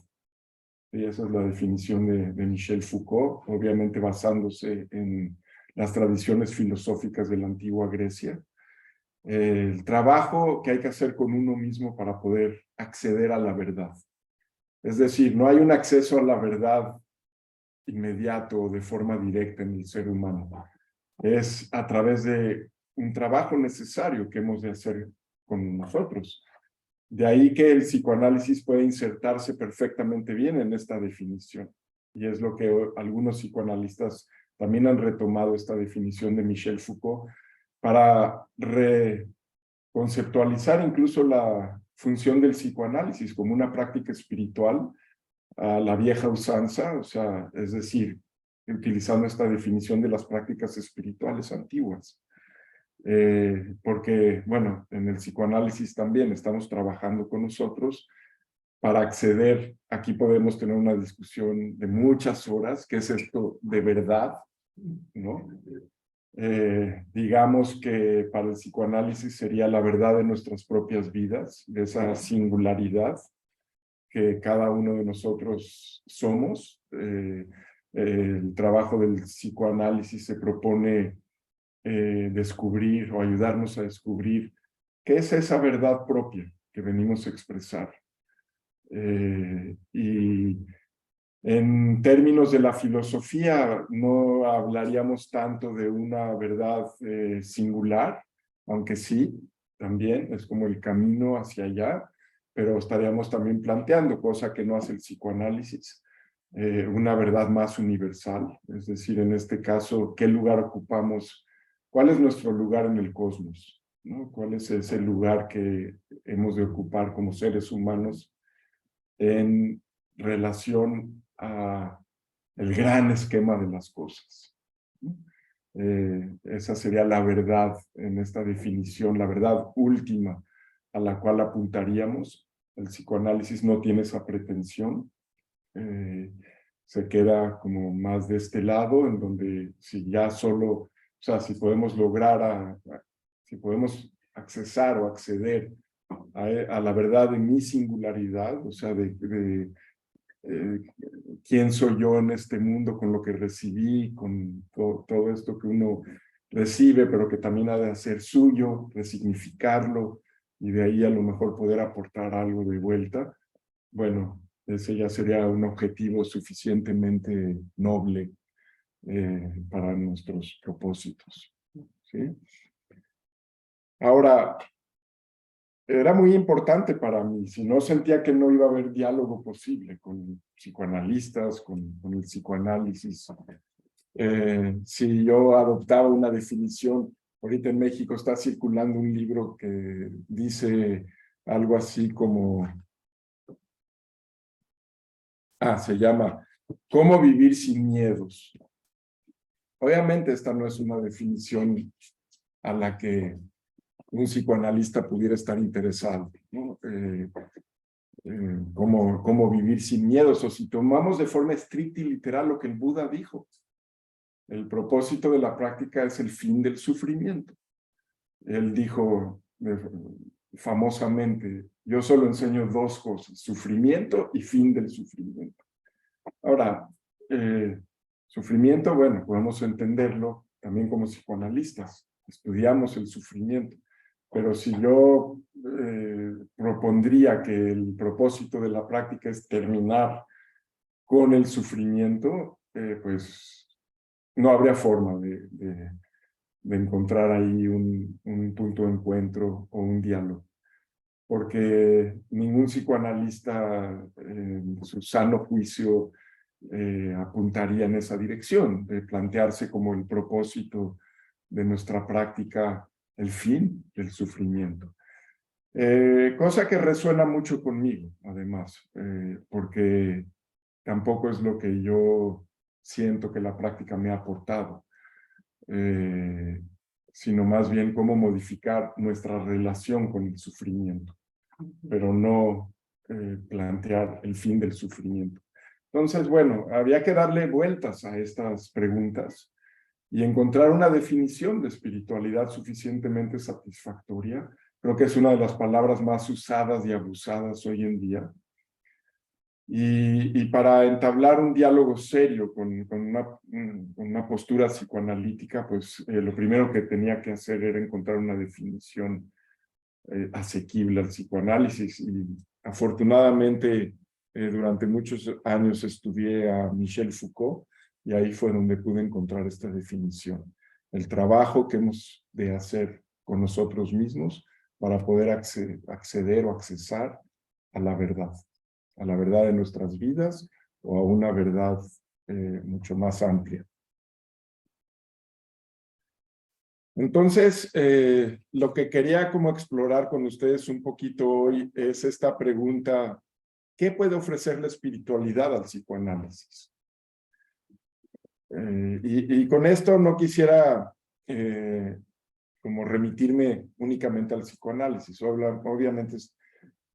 Y esa es la definición de Michel Foucault, obviamente basándose en las tradiciones filosóficas de la antigua Grecia. El trabajo que hay que hacer con uno mismo para poder acceder a la verdad. Es decir, no hay un acceso a la verdad inmediato o de forma directa en el ser humano. Es a través de un trabajo necesario que hemos de hacer con nosotros. De ahí que el psicoanálisis puede insertarse perfectamente bien en esta definición. Y es lo que algunos psicoanalistas también han retomado esta definición de Michel Foucault para reconceptualizar incluso la función del psicoanálisis como una práctica espiritual a la vieja usanza, o sea, es decir, utilizando esta definición de las prácticas espirituales antiguas. Porque, bueno, en el psicoanálisis también estamos trabajando con nosotros para acceder, aquí podemos tener una discusión de muchas horas, ¿qué es esto de verdad? ¿No? Digamos que para el psicoanálisis sería la verdad de nuestras propias vidas, de esa singularidad que cada uno de nosotros somos. El trabajo del psicoanálisis se propone descubrir o ayudarnos a descubrir qué es esa verdad propia que venimos a expresar. Y en términos de la filosofía, no hablaríamos tanto de una verdad singular, aunque sí, también es como el camino hacia allá, pero estaríamos también planteando, cosa que no hace el psicoanálisis, una verdad más universal, es decir, en este caso, ¿qué lugar ocupamos? ¿Cuál es nuestro lugar en el cosmos? ¿No? ¿Cuál es ese lugar que hemos de ocupar como seres humanos en relación a el gran esquema de las cosas? Esa sería la verdad en esta definición, la verdad última a la cual apuntaríamos. El psicoanálisis no tiene esa pretensión. Se queda como más de este lado, en donde si ya solo, o sea, si podemos lograr, si podemos accesar o acceder a la verdad de mi singularidad, o sea, quién soy yo en este mundo con lo que recibí, con todo esto que uno recibe, pero que también ha de hacer suyo, resignificarlo, y de ahí a lo mejor poder aportar algo de vuelta. Bueno, ese ya sería un objetivo suficientemente noble para nuestros propósitos, ¿sí? Ahora, era muy importante para mí, si no sentía que no iba a haber diálogo posible con psicoanalistas, con el psicoanálisis. Si yo adoptaba una definición, ahorita en México está circulando un libro que dice algo así como, se llama ¿Cómo vivir sin miedos? Obviamente esta no es una definición a la que un psicoanalista pudiera estar interesado, ¿no? Cómo vivir sin miedos, o si tomamos de forma estricta y literal lo que el Buda dijo. El propósito de la práctica es el fin del sufrimiento. Él dijo famosamente, yo solo enseño dos cosas, sufrimiento y fin del sufrimiento. Ahora, sufrimiento, bueno, podemos entenderlo también como psicoanalistas, estudiamos el sufrimiento, pero si yo propondría que el propósito de la práctica es terminar con el sufrimiento, pues no habría forma de encontrar ahí un punto de encuentro o un diálogo, porque ningún psicoanalista en su sano juicio apuntaría en esa dirección, de plantearse como el propósito de nuestra práctica el fin del sufrimiento. Cosa que resuena mucho conmigo, además, porque tampoco es lo que yo siento que la práctica me ha aportado, sino más bien cómo modificar nuestra relación con el sufrimiento, pero no plantear el fin del sufrimiento. Entonces, bueno, había que darle vueltas a estas preguntas y encontrar una definición de espiritualidad suficientemente satisfactoria. Creo que es una de las palabras más usadas y abusadas hoy en día. Y para entablar un diálogo serio con una postura psicoanalítica, pues lo primero que tenía que hacer era encontrar una definición asequible al psicoanálisis. Y afortunadamente, durante muchos años estudié a Michel Foucault, y ahí fue donde pude encontrar esta definición. El trabajo que hemos de hacer con nosotros mismos para poder acceder o accesar a la verdad de nuestras vidas o a una verdad mucho más amplia. Entonces, lo que quería como explorar con ustedes un poquito hoy es esta pregunta: ¿qué puede ofrecer la espiritualidad al psicoanálisis? Y con esto no quisiera como remitirme únicamente al psicoanálisis. Obviamente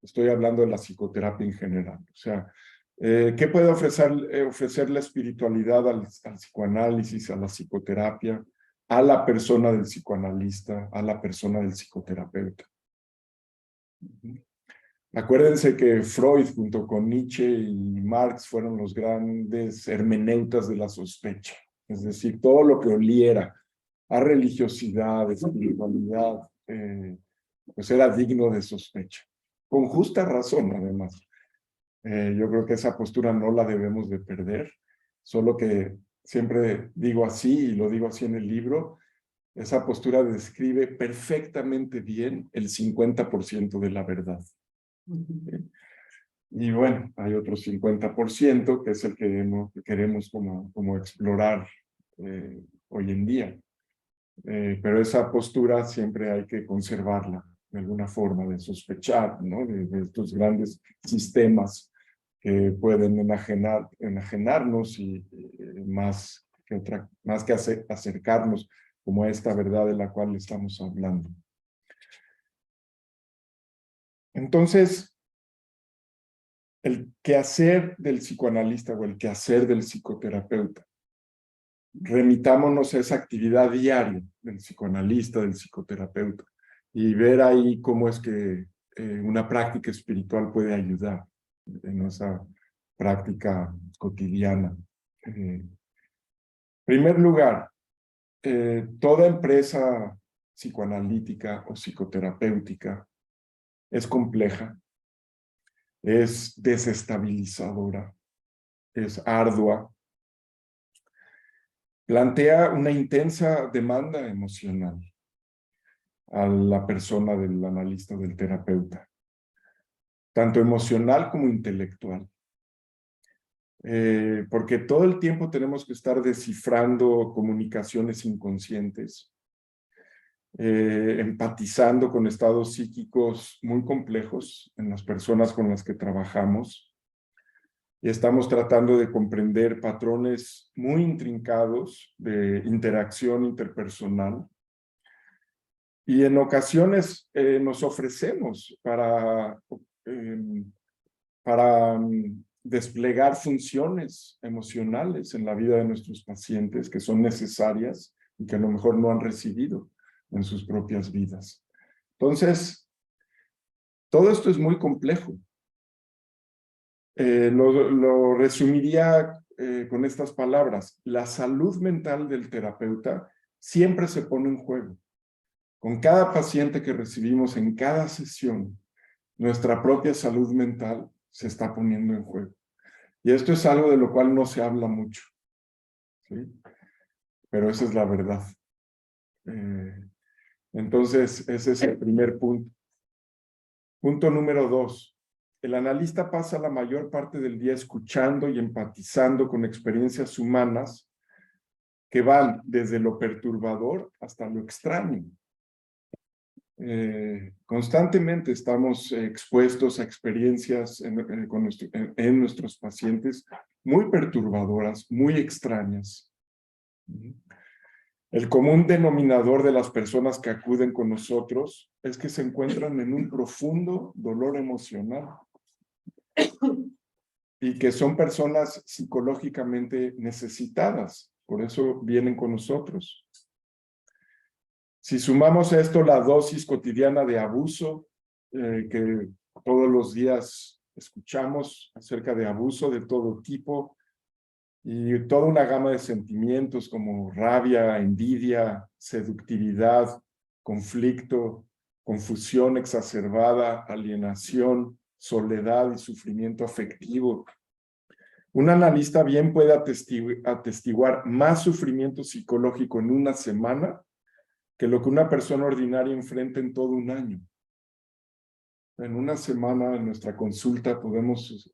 estoy hablando de la psicoterapia en general. O sea, ¿qué puede ofrecer la espiritualidad al psicoanálisis, a la psicoterapia, a la persona del psicoanalista, a la persona del psicoterapeuta? Acuérdense que Freud, junto con Nietzsche y Marx, fueron los grandes hermeneutas de la sospecha. Es decir, todo lo que oliera a religiosidad, espiritualidad, pues era digno de sospecha. Con justa razón, además. Yo creo que esa postura no la debemos de perder, solo que siempre digo así, y lo digo así en el libro, esa postura describe perfectamente bien el 50% de la verdad. Y bueno, hay otro 50% que es el que queremos como explorar hoy en día. Pero esa postura siempre hay que conservarla de alguna forma, de sospechar, ¿no? De estos grandes sistemas que pueden enajenarnos y más que acercarnos como a esta verdad de la cual estamos hablando. Entonces, el quehacer del psicoanalista o el quehacer del psicoterapeuta, remitámonos a esa actividad diaria del psicoanalista, del psicoterapeuta, y ver ahí cómo es que una práctica espiritual puede ayudar en esa práctica cotidiana. En primer lugar, toda empresa psicoanalítica o psicoterapéutica es compleja, es desestabilizadora, es ardua, plantea una intensa demanda emocional a la persona del analista o del terapeuta, tanto emocional como intelectual. Porque todo el tiempo tenemos que estar descifrando comunicaciones inconscientes, empatizando con estados psíquicos muy complejos en las personas con las que trabajamos, y estamos tratando de comprender patrones muy intrincados de interacción interpersonal. Y en ocasiones nos ofrecemos para desplegar funciones emocionales en la vida de nuestros pacientes que son necesarias y que a lo mejor no han recibido en sus propias vidas. Entonces, todo esto es muy complejo. Lo resumiría con estas palabras: la salud mental del terapeuta siempre se pone en juego. Con cada paciente que recibimos en cada sesión, nuestra propia salud mental se está poniendo en juego. Y esto es algo de lo cual no se habla mucho, ¿sí? Pero esa es la verdad. Entonces, ese es el primer punto. Punto número 2. El analista pasa la mayor parte del día escuchando y empatizando con experiencias humanas que van desde lo perturbador hasta lo extraño. Constantemente estamos expuestos a experiencias en nuestros pacientes muy perturbadoras, muy extrañas. El común denominador de las personas que acuden con nosotros es que se encuentran en un profundo dolor emocional. y que son personas psicológicamente necesitadas. Por eso vienen con nosotros. Si sumamos a esto la dosis cotidiana de abuso, que todos los días escuchamos acerca de abuso de todo tipo, y toda una gama de sentimientos como rabia, envidia, seductividad, conflicto, confusión exacerbada, alienación, soledad y sufrimiento afectivo. Un analista bien puede atestiguar más sufrimiento psicológico en una semana que lo que una persona ordinaria enfrenta en todo un año. En una semana, en nuestra consulta, podemos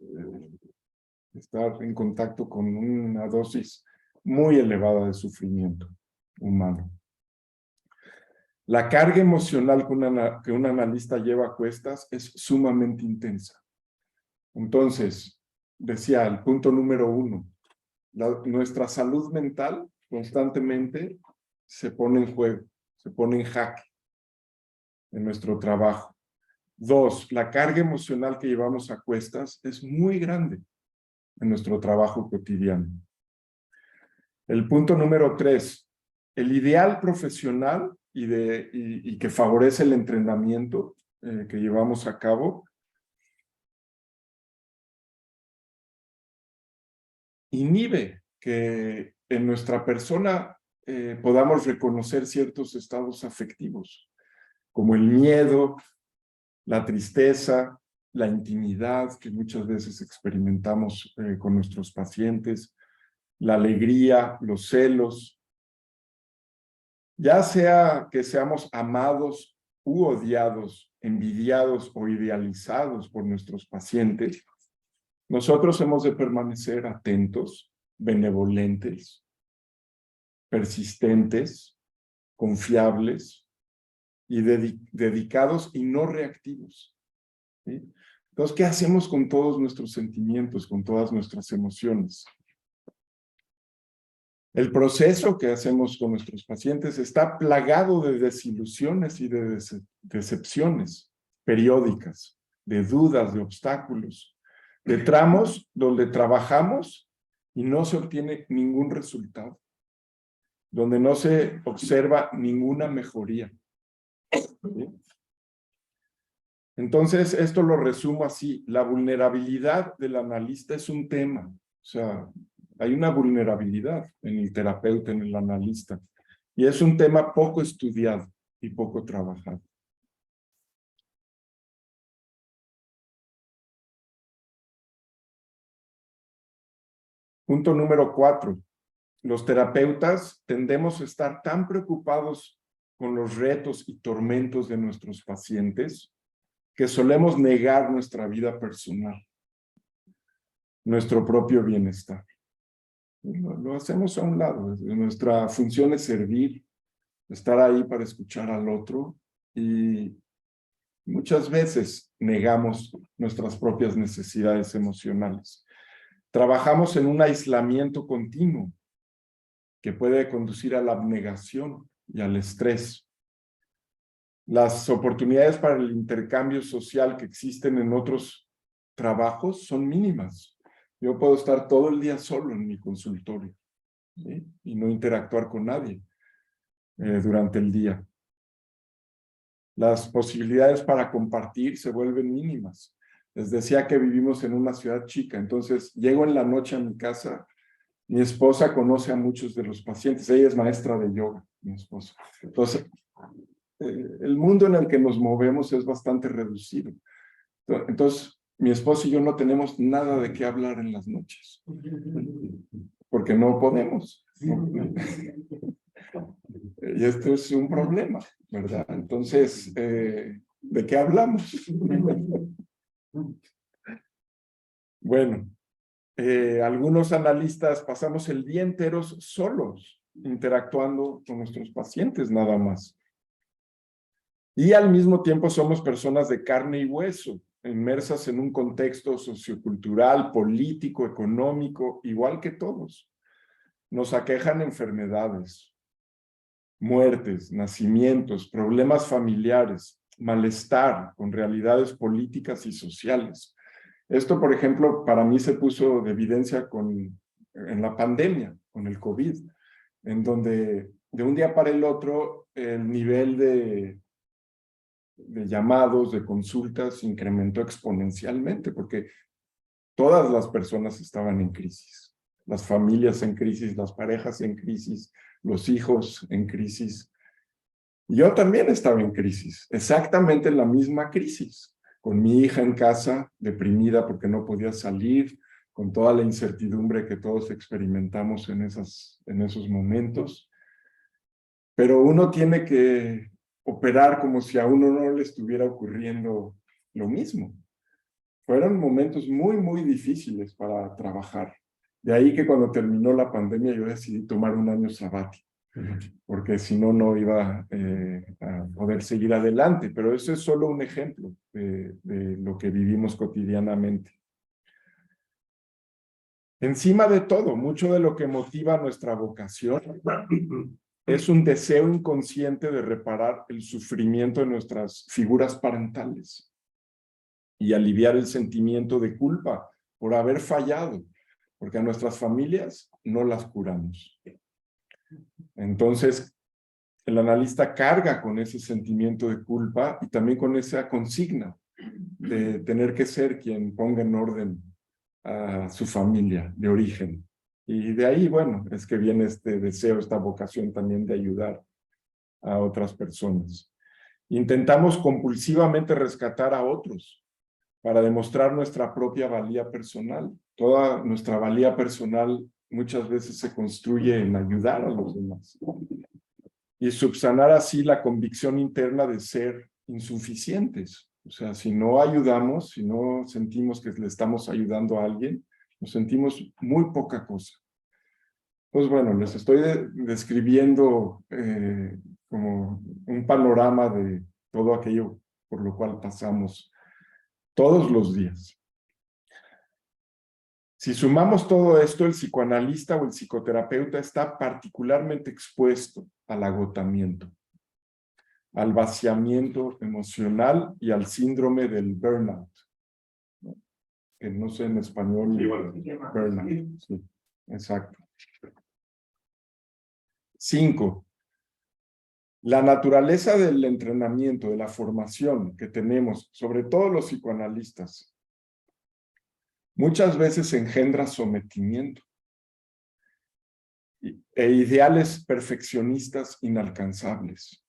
estar en contacto con una dosis muy elevada de sufrimiento humano. La carga emocional que un analista lleva a cuestas es sumamente intensa. Entonces, decía el punto número 1, nuestra salud mental constantemente se pone en juego, se pone en jaque en nuestro trabajo. 2, la carga emocional que llevamos a cuestas es muy grande en nuestro trabajo cotidiano. El punto número 3, el ideal profesional y que favorece el entrenamiento que llevamos a cabo inhibe que en nuestra persona podamos reconocer ciertos estados afectivos, como el miedo, la tristeza, la intimidad que muchas veces experimentamos con nuestros pacientes, la alegría, los celos, ya sea que seamos amados u odiados, envidiados o idealizados por nuestros pacientes, nosotros hemos de permanecer atentos, benevolentes, persistentes, confiables y dedicados y no reactivos, ¿sí? Entonces, ¿qué hacemos con todos nuestros sentimientos, con todas nuestras emociones? El proceso que hacemos con nuestros pacientes está plagado de desilusiones y de decepciones periódicas, de dudas, de obstáculos, de tramos donde trabajamos y no se obtiene ningún resultado, donde no se observa ninguna mejoría. ¿Sí? Entonces, esto lo resumo así: la vulnerabilidad del analista es un tema, o sea, hay una vulnerabilidad en el terapeuta, en el analista, y es un tema poco estudiado y poco trabajado. Punto número 4. Los terapeutas tendemos a estar tan preocupados con los retos y tormentos de nuestros pacientes que solemos negar nuestra vida personal, nuestro propio bienestar. Lo hacemos a un lado. Nuestra función es servir, estar ahí para escuchar al otro, y muchas veces negamos nuestras propias necesidades emocionales. Trabajamos en un aislamiento continuo que puede conducir a la abnegación y al estrés. Las oportunidades para el intercambio social que existen en otros trabajos son mínimas. Yo puedo estar todo el día solo en mi consultorio, ¿sí? Y no interactuar con nadie durante el día. Las posibilidades para compartir se vuelven mínimas. Les decía que vivimos en una ciudad chica, entonces llego en la noche a mi casa. Mi esposa conoce a muchos de los pacientes, ella es maestra de yoga, mi esposa. Entonces, el mundo en el que nos movemos es bastante reducido. Entonces, mi esposa y yo no tenemos nada de qué hablar en las noches, porque no podemos. Y esto es un problema, ¿verdad? Entonces, ¿de qué hablamos? Bueno, algunos analistas pasamos el día entero solos, interactuando con nuestros pacientes nada más. Y al mismo tiempo somos personas de carne y hueso, inmersas en un contexto sociocultural, político, económico, igual que todos. Nos aquejan enfermedades, muertes, nacimientos, problemas familiares, malestar con realidades políticas y sociales. Esto, por ejemplo, para mí se puso de evidencia en la pandemia, con el COVID, en donde de un día para el otro el nivel de llamados, de consultas, incrementó exponencialmente, porque todas las personas estaban en crisis. Las familias en crisis, las parejas en crisis, los hijos en crisis. Yo también estaba en crisis, exactamente en la misma crisis, con mi hija en casa, deprimida porque no podía salir, con toda la incertidumbre que todos experimentamos en esos momentos. Pero uno tiene que operar como si a uno no le estuviera ocurriendo lo mismo. Fueron momentos muy, muy difíciles para trabajar. De ahí que cuando terminó la pandemia yo decidí tomar un año sabático, porque si no, no iba a poder seguir adelante. Pero eso es solo un ejemplo de lo que vivimos cotidianamente. Encima de todo, mucho de lo que motiva nuestra vocación es un deseo inconsciente de reparar el sufrimiento de nuestras figuras parentales y aliviar el sentimiento de culpa por haber fallado, porque a nuestras familias no las curamos. Entonces, el analista carga con ese sentimiento de culpa y también con esa consigna de tener que ser quien ponga en orden a su familia de origen. Y de ahí, bueno, es que viene este deseo, esta vocación también de ayudar a otras personas. Intentamos compulsivamente rescatar a otros para demostrar nuestra propia valía personal. Toda nuestra valía personal muchas veces se construye en ayudar a los demás y subsanar así la convicción interna de ser insuficientes. O sea, si no ayudamos, si no sentimos que le estamos ayudando a alguien, nos sentimos muy poca cosa. Pues bueno, les estoy describiendo como un panorama de todo aquello por lo cual pasamos todos los días. Si sumamos todo esto, el psicoanalista o el psicoterapeuta está particularmente expuesto al agotamiento, al vaciamiento emocional y al síndrome del burnout. Que no sé en español. Sí, bueno. Burnout, sí, exacto. 5. La naturaleza del entrenamiento, de la formación que tenemos, sobre todo los psicoanalistas, muchas veces engendra sometimiento e ideales perfeccionistas inalcanzables.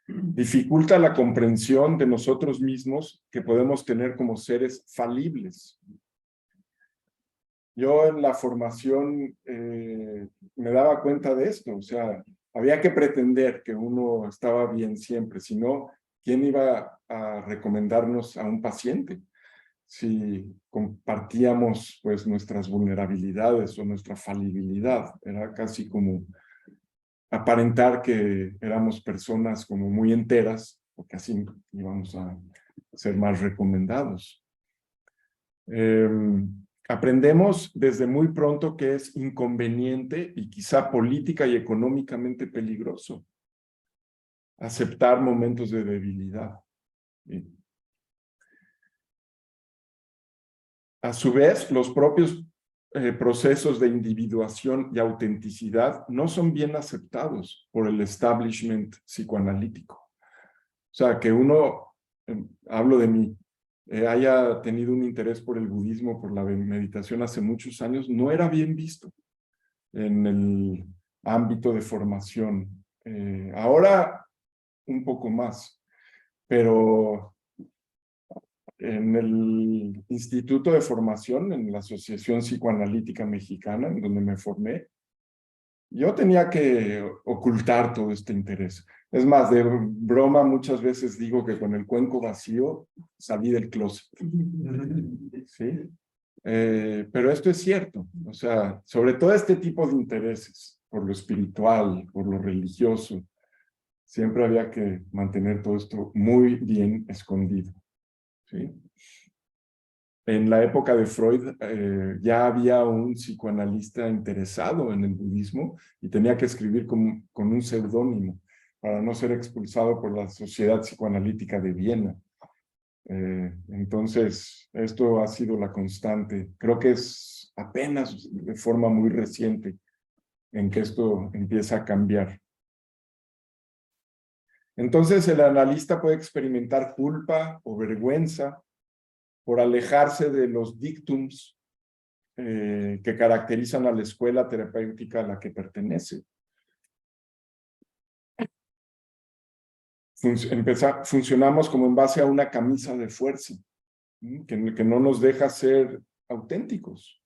Dificulta la comprensión de nosotros mismos que podemos tener como seres falibles. Yo en la formación me daba cuenta de esto, o sea, había que pretender que uno estaba bien siempre, si no, ¿quién iba a recomendarnos a un paciente? Si compartíamos pues nuestras vulnerabilidades o nuestra falibilidad, era casi como aparentar que éramos personas como muy enteras, porque así íbamos a ser más recomendados. Aprendemos desde muy pronto que es inconveniente y quizá política y económicamente peligroso aceptar momentos de debilidad. A su vez, los propios procesos de individuación y autenticidad no son bien aceptados por el establishment psicoanalítico. O sea, que uno, hablo de mí, haya tenido un interés por el budismo, por la meditación hace muchos años, no era bien visto en el ámbito de formación. Ahora un poco más, pero en el Instituto de Formación, en la Asociación Psicoanalítica Mexicana, en donde me formé, yo tenía que ocultar todo este interés. Es más, de broma muchas veces digo que con el cuenco vacío salí del closet. ¿Sí? Pero esto es cierto. O sea, sobre todo este tipo de intereses, por lo espiritual, por lo religioso, siempre había que mantener todo esto muy bien escondido. ¿Sí? En la época de Freud ya había un psicoanalista interesado en el budismo y tenía que escribir con un seudónimo para no ser expulsado por la Sociedad Psicoanalítica de Viena. Entonces, esto ha sido la constante. Creo que es apenas de forma muy reciente en que esto empieza a cambiar. Entonces, el analista puede experimentar culpa o vergüenza por alejarse de los dictums que caracterizan a la escuela terapéutica a la que pertenece. Funcionamos como en base a una camisa de fuerza, que no nos deja ser auténticos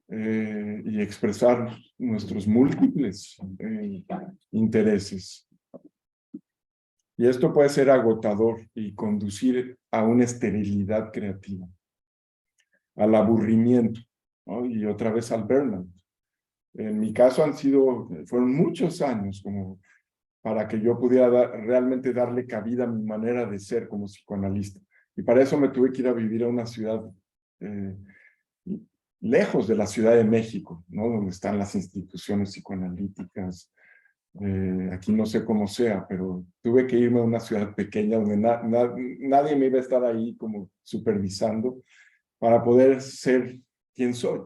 y expresar nuestros múltiples intereses. Y esto puede ser agotador y conducir a una esterilidad creativa, al aburrimiento, ¿no? Y otra vez al burnout. En mi caso fueron muchos años como para que yo pudiera realmente darle cabida a mi manera de ser como psicoanalista. Y para eso me tuve que ir a vivir a una ciudad lejos de la Ciudad de México, ¿no? Donde están las instituciones psicoanalíticas. Aquí no sé cómo sea, pero tuve que irme a una ciudad pequeña donde nadie me iba a estar ahí como supervisando para poder ser quien soy.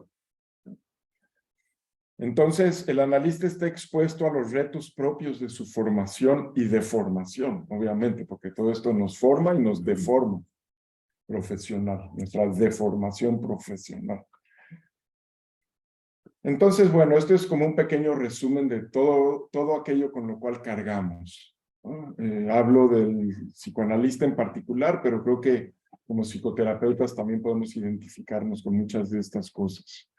Entonces, el analista está expuesto a los retos propios de su formación y deformación, obviamente, porque todo esto nos forma y nos deforma profesional, nuestra deformación profesional. Entonces, bueno, esto es como un pequeño resumen de todo aquello con lo cual cargamos, ¿no? Hablo del psicoanalista en particular, pero creo que como psicoterapeutas también podemos identificarnos con muchas de estas cosas.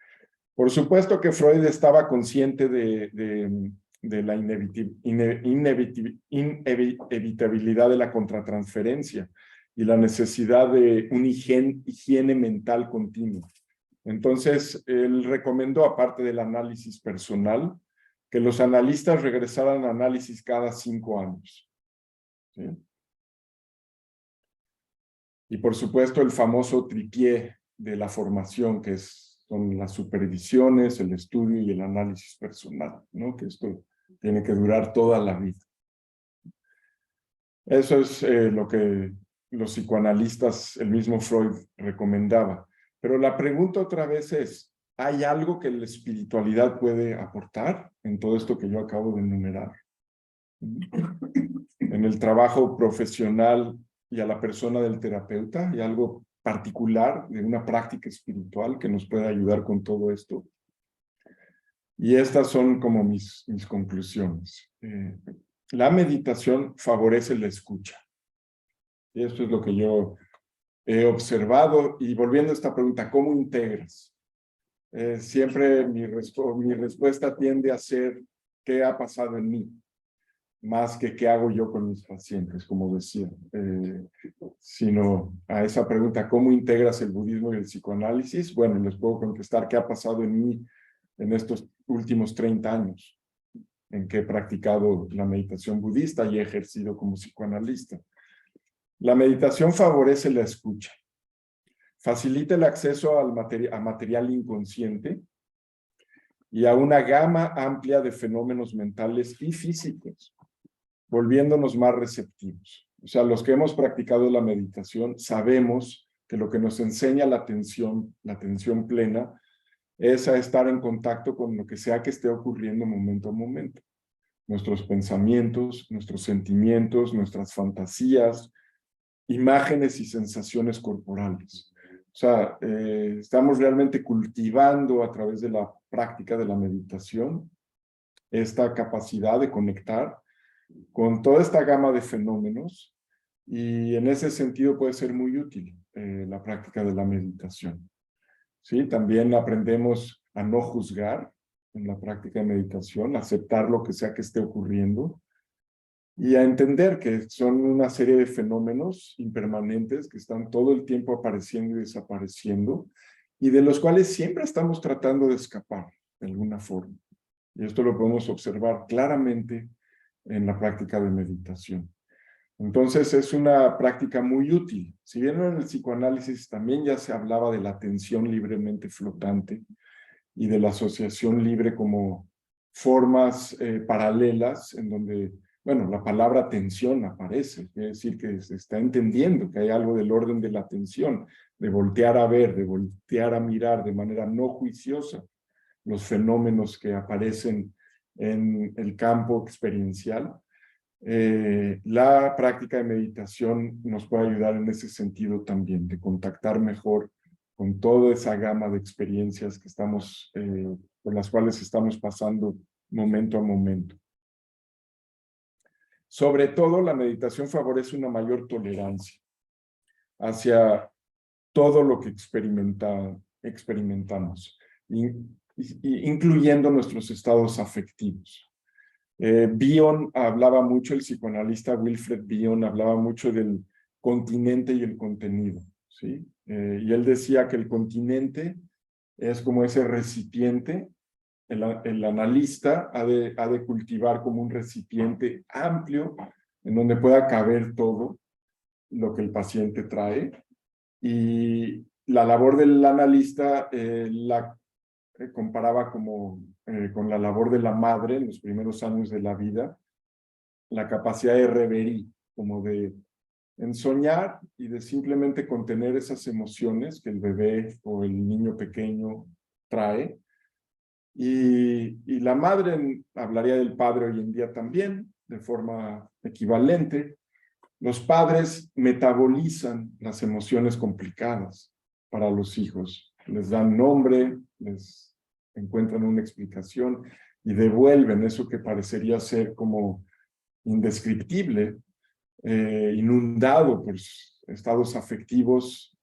Por supuesto que Freud estaba consciente de la inevitabilidad de la contratransferencia y la necesidad de una higiene mental continua. Entonces, él recomendó, aparte del análisis personal, que los analistas regresaran a análisis cada 5 años. ¿Sí? Y por supuesto, el famoso tripié de la formación, que son las supervisiones, el estudio y el análisis personal, ¿no? Que esto tiene que durar toda la vida. Eso es lo que los psicoanalistas, el mismo Freud, recomendaba. Pero la pregunta otra vez es, ¿hay algo que la espiritualidad puede aportar en todo esto que yo acabo de enumerar? En el trabajo profesional y a la persona del terapeuta, ¿hay algo particular de una práctica espiritual que nos pueda ayudar con todo esto? Y estas son como mis conclusiones. La meditación favorece la escucha. Y esto es lo que yo he observado. Y volviendo a esta pregunta, ¿cómo integras? Siempre mi respuesta tiende a ser ¿qué ha pasado en mí? Más que qué hago yo con mis pacientes, como decía. Sino a esa pregunta, ¿cómo integras el budismo y el psicoanálisis? Bueno, les puedo contestar qué ha pasado en mí en estos últimos 30 años, en que he practicado la meditación budista y he ejercido como psicoanalista. La meditación favorece la escucha. Facilita el acceso a material inconsciente y a una gama amplia de fenómenos mentales y físicos, volviéndonos más receptivos. O sea, los que hemos practicado la meditación sabemos que lo que nos enseña la atención plena, es a estar en contacto con lo que sea que esté ocurriendo momento a momento. Nuestros pensamientos, nuestros sentimientos, nuestras fantasías, imágenes y sensaciones corporales. O sea, estamos realmente cultivando a través de la práctica de la meditación esta capacidad de conectar con toda esta gama de fenómenos y en ese sentido puede ser muy útil la práctica de la meditación. ¿Sí? También aprendemos a no juzgar en la práctica de meditación, a aceptar lo que sea que esté ocurriendo y a entender que son una serie de fenómenos impermanentes que están todo el tiempo apareciendo y desapareciendo y de los cuales siempre estamos tratando de escapar de alguna forma. Y esto lo podemos observar claramente en la práctica de meditación. Entonces es una práctica muy útil. Si bien en el psicoanálisis también ya se hablaba de la atención libremente flotante y de la asociación libre como formas paralelas en donde bueno, la palabra atención aparece, quiere decir que se está entendiendo que hay algo del orden de la atención, de voltear a ver, de voltear a mirar de manera no juiciosa los fenómenos que aparecen en el campo experiencial. La práctica de meditación nos puede ayudar en ese sentido también, de contactar mejor con toda esa gama de experiencias que estamos, por las cuales estamos pasando momento a momento. Sobre todo, la meditación favorece una mayor tolerancia hacia todo lo que experimentamos, incluyendo nuestros estados afectivos. Bion hablaba mucho, el psicoanalista Wilfred Bion hablaba mucho del continente y el contenido, ¿sí? Y él decía que el continente es como ese recipiente. El analista ha de cultivar como un recipiente amplio en donde pueda caber todo lo que el paciente trae. Y la labor del analista la comparaba como con la labor de la madre en los primeros años de la vida, la capacidad de reverie, como de ensoñar y de simplemente contener esas emociones que el bebé o el niño pequeño trae. Y la madre, hablaría del padre hoy en día también, de forma equivalente. Los padres metabolizan las emociones complicadas para los hijos. Les dan nombre, les encuentran una explicación y devuelven eso que parecería ser como indescriptible, inundado por estados afectivos.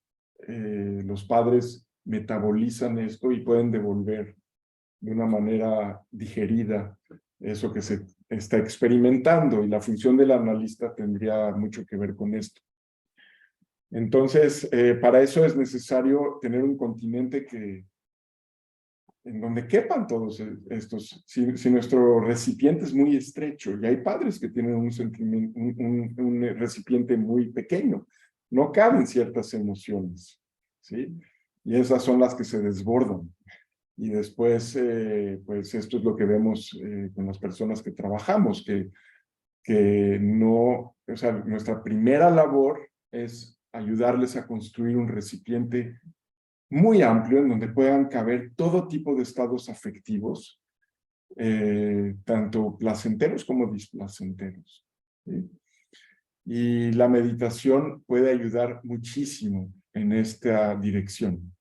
Los padres metabolizan esto y pueden devolver de una manera digerida eso que se está experimentando, y la función del analista tendría mucho que ver con esto. Entonces, para eso es necesario tener un continente en donde quepan todos estos. Si nuestro recipiente es muy estrecho, y hay padres que tienen un recipiente muy pequeño, no caben ciertas emociones, ¿sí? Y esas son las que se desbordan. Y después, pues esto es lo que vemos con las personas que trabajamos, que no, o sea, nuestra primera labor es ayudarles a construir un recipiente muy amplio en donde puedan caber todo tipo de estados afectivos, tanto placenteros como displacenteros, ¿sí? Y la meditación puede ayudar muchísimo en esta dirección.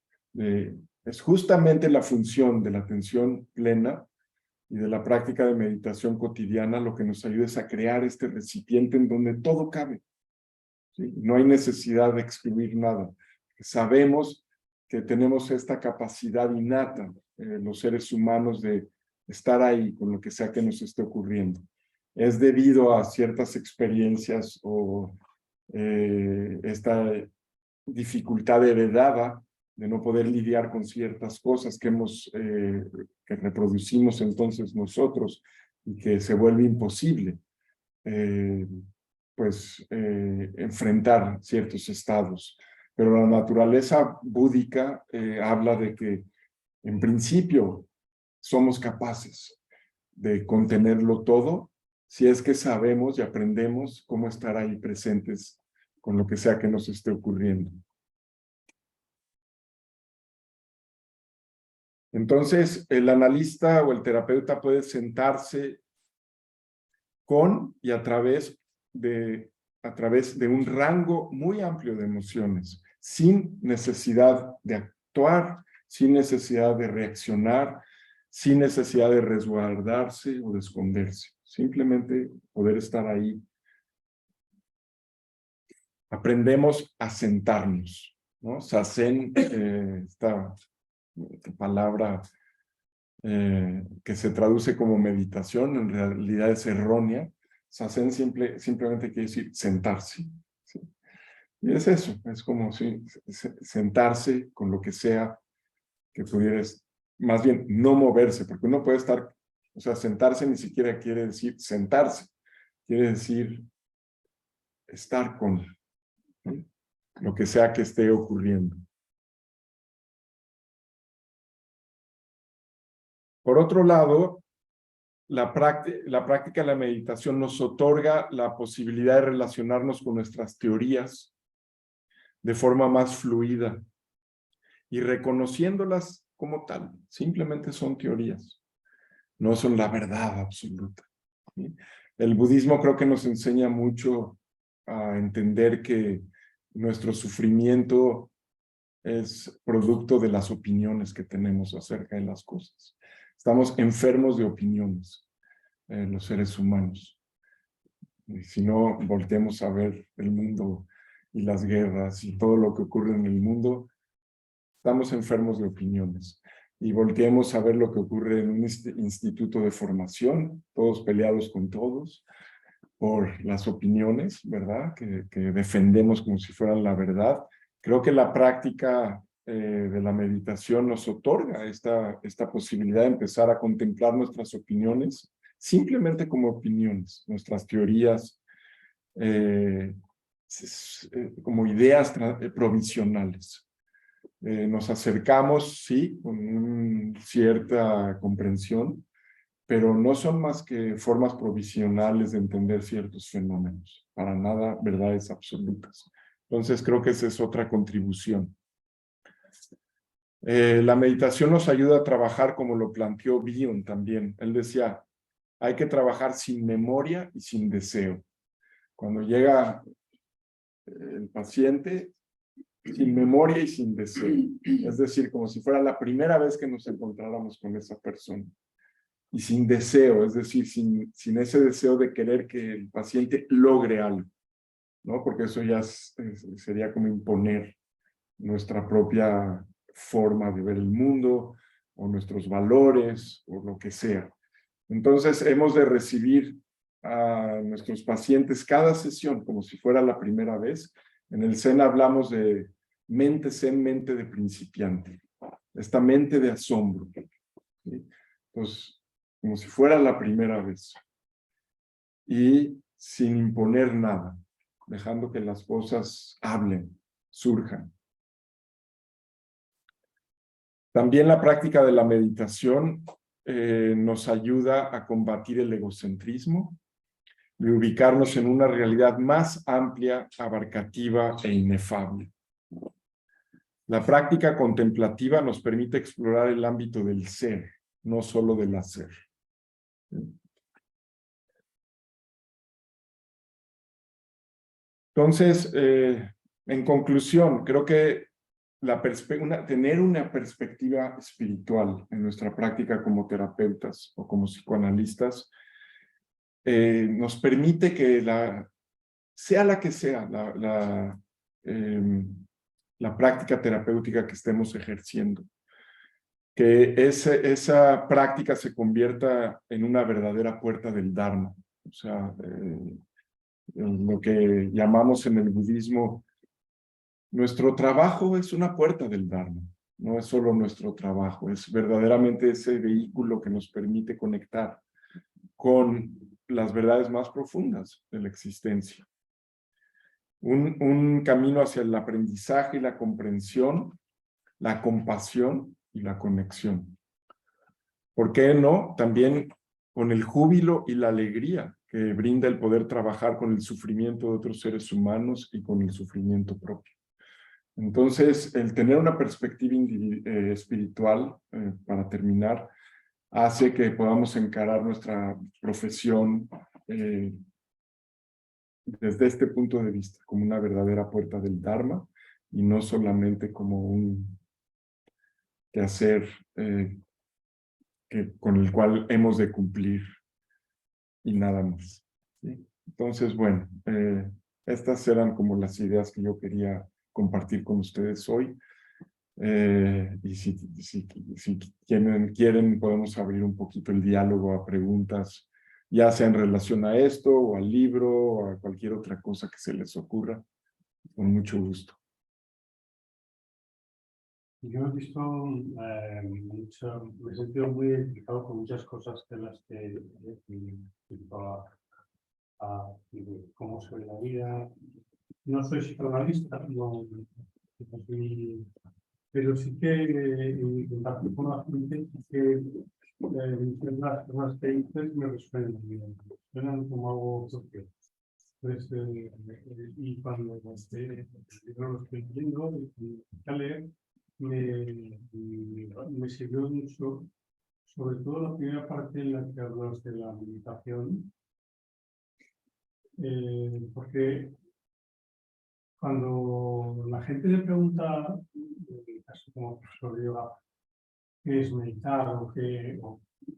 Es justamente la función de la atención plena y de la práctica de meditación cotidiana lo que nos ayuda es a crear este recipiente en donde todo cabe, ¿sí? No hay necesidad de excluir nada. Sabemos que tenemos esta capacidad innata, los seres humanos, de estar ahí con lo que sea que nos esté ocurriendo. Es debido a ciertas experiencias o esta dificultad heredada de no poder lidiar con ciertas cosas que reproducimos entonces nosotros, y que se vuelve imposible enfrentar ciertos estados. Pero la naturaleza búdica habla de que en principio somos capaces de contenerlo todo, si es que sabemos y aprendemos cómo estar ahí presentes con lo que sea que nos esté ocurriendo. Entonces, el analista o el terapeuta puede sentarse con y a través de un rango muy amplio de emociones, sin necesidad de actuar, sin necesidad de reaccionar, sin necesidad de resguardarse o de esconderse. Simplemente poder estar ahí. Aprendemos a sentarnos, ¿no? Sazen, esta palabra que se traduce como meditación, en realidad es errónea. Sazen simplemente quiere decir sentarse, ¿sí? Y es eso, es como si sentarse con lo que sea que pudieras, más bien no moverse, porque uno puede estar, o sea, sentarse ni siquiera quiere decir sentarse, quiere decir estar con, ¿sí?, lo que sea que esté ocurriendo. Por otro lado, la práctica de la meditación nos otorga la posibilidad de relacionarnos con nuestras teorías de forma más fluida y reconociéndolas como tal. Simplemente son teorías, no son la verdad absoluta, ¿sí? El budismo creo que nos enseña mucho a entender que nuestro sufrimiento es producto de las opiniones que tenemos acerca de las cosas. Estamos enfermos de opiniones, los seres humanos. Y si no, volteemos a ver el mundo y las guerras y todo lo que ocurre en el mundo, estamos enfermos de opiniones. Y volteemos a ver lo que ocurre en un instituto de formación, todos peleados con todos por las opiniones, ¿verdad? Que defendemos como si fueran la verdad. Creo que la práctica de la meditación nos otorga esta posibilidad de empezar a contemplar nuestras opiniones simplemente como opiniones, nuestras teorías como ideas provisionales. Nos acercamos, sí, con cierta comprensión, pero no son más que formas provisionales de entender ciertos fenómenos, para nada verdades absolutas. Entonces creo que esa es otra contribución. La meditación nos ayuda a trabajar como lo planteó Bion también. Él decía, hay que trabajar sin memoria y sin deseo. Cuando llega el paciente, sin memoria y sin deseo. Es decir, como si fuera la primera vez que nos encontráramos con esa persona. Y sin deseo, es decir, sin ese deseo de querer que el paciente logre algo, ¿no? Porque eso ya sería como imponer nuestra propia forma de ver el mundo, o nuestros valores, o lo que sea. Entonces, hemos de recibir a nuestros pacientes cada sesión como si fuera la primera vez. En el Zen hablamos de mente Zen, mente de principiante, esta mente de asombro, ¿sí? Pues, como si fuera la primera vez. Y sin imponer nada, dejando que las cosas hablen, surjan. También la práctica de la meditación nos ayuda a combatir el egocentrismo y ubicarnos en una realidad más amplia, abarcativa e inefable. La práctica contemplativa nos permite explorar el ámbito del ser, no solo del hacer. Entonces, en conclusión, creo que tener una perspectiva espiritual en nuestra práctica como terapeutas o como psicoanalistas nos permite que sea la que sea la práctica terapéutica que estemos ejerciendo, que esa práctica se convierta en una verdadera puerta del Dharma, o sea, lo que llamamos en el budismo, nuestro trabajo es una puerta del Dharma, no es solo nuestro trabajo, es verdaderamente ese vehículo que nos permite conectar con las verdades más profundas de la existencia. Un camino hacia el aprendizaje y la comprensión, la compasión y la conexión. ¿Por qué no? También con el júbilo y la alegría que brinda el poder trabajar con el sufrimiento de otros seres humanos y con el sufrimiento propio. Entonces, el tener una perspectiva espiritual, para terminar, hace que podamos encarar nuestra profesión desde este punto de vista, como una verdadera puerta del Dharma y no solamente como un quehacer con el cual hemos de cumplir y nada más, ¿sí? Entonces, bueno, estas eran como las ideas que yo quería compartir con ustedes hoy. Y si quieren, podemos abrir un poquito el diálogo a preguntas, ya sea en relación a esto, o al libro, o a cualquier otra cosa que se les ocurra. Con mucho gusto. Yo he visto me he sentido muy identificado con muchas cosas de las que cómo soy la vida. No soy psicoanalista, no soy, pero sí que en particular que las que dices me resuenan bien, suenan como algo propio. Pues, y cuando los estoy leyendo y a leer, me sirvió mucho, sobre todo la primera parte en la que hablas de la meditación, porque cuando la gente le pregunta, en el caso como profesor de yoga, qué es meditar o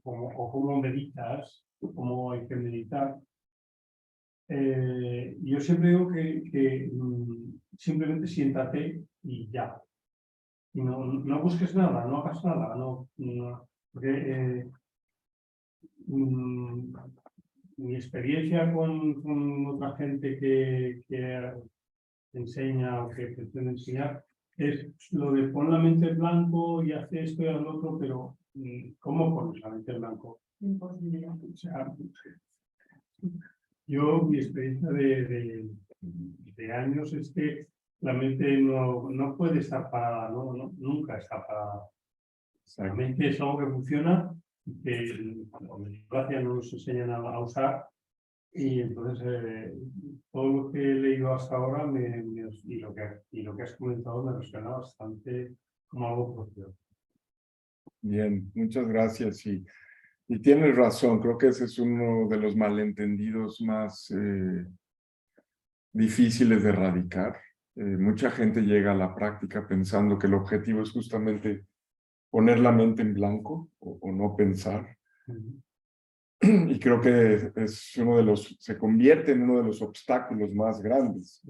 cómo meditas, cómo hay que meditar, yo siempre digo que simplemente siéntate y ya. Y no busques nada, no hagas nada, porque mi experiencia con otra gente que enseña o que pretende enseñar es lo de pon la mente en blanco y hace esto y haz lo otro, pero ¿cómo pones la mente en blanco? Imposible. O sea, yo, mi experiencia de años es que la mente no puede estar parada, nunca está parada. La mente es algo que funciona, que gracias nos enseñan a usar, y entonces todo lo que he leído hasta ahora y lo que has comentado me resuena bastante como algo propio. Bien, muchas gracias. Y tienes razón, creo que ese es uno de los malentendidos más difíciles de erradicar. Mucha gente llega a la práctica pensando que el objetivo es justamente poner la mente en blanco o no pensar. Y creo que es se convierte en uno de los obstáculos más grandes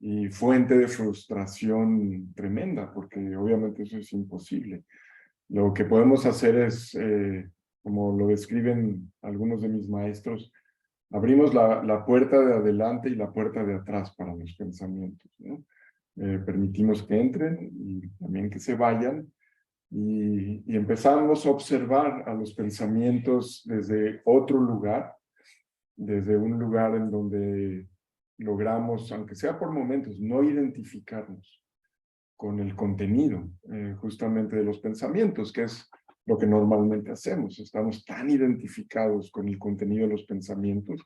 y fuente de frustración tremenda, porque obviamente eso es imposible. Lo que podemos hacer es, como lo describen algunos de mis maestros, abrimos la puerta de adelante y la puerta de atrás para los pensamientos, ¿no? Permitimos que entren y también que se vayan, y empezamos a observar a los pensamientos desde otro lugar, desde un lugar en donde logramos, aunque sea por momentos, no identificarnos con el contenido justamente de los pensamientos, que es lo que normalmente hacemos. Estamos tan identificados con el contenido de los pensamientos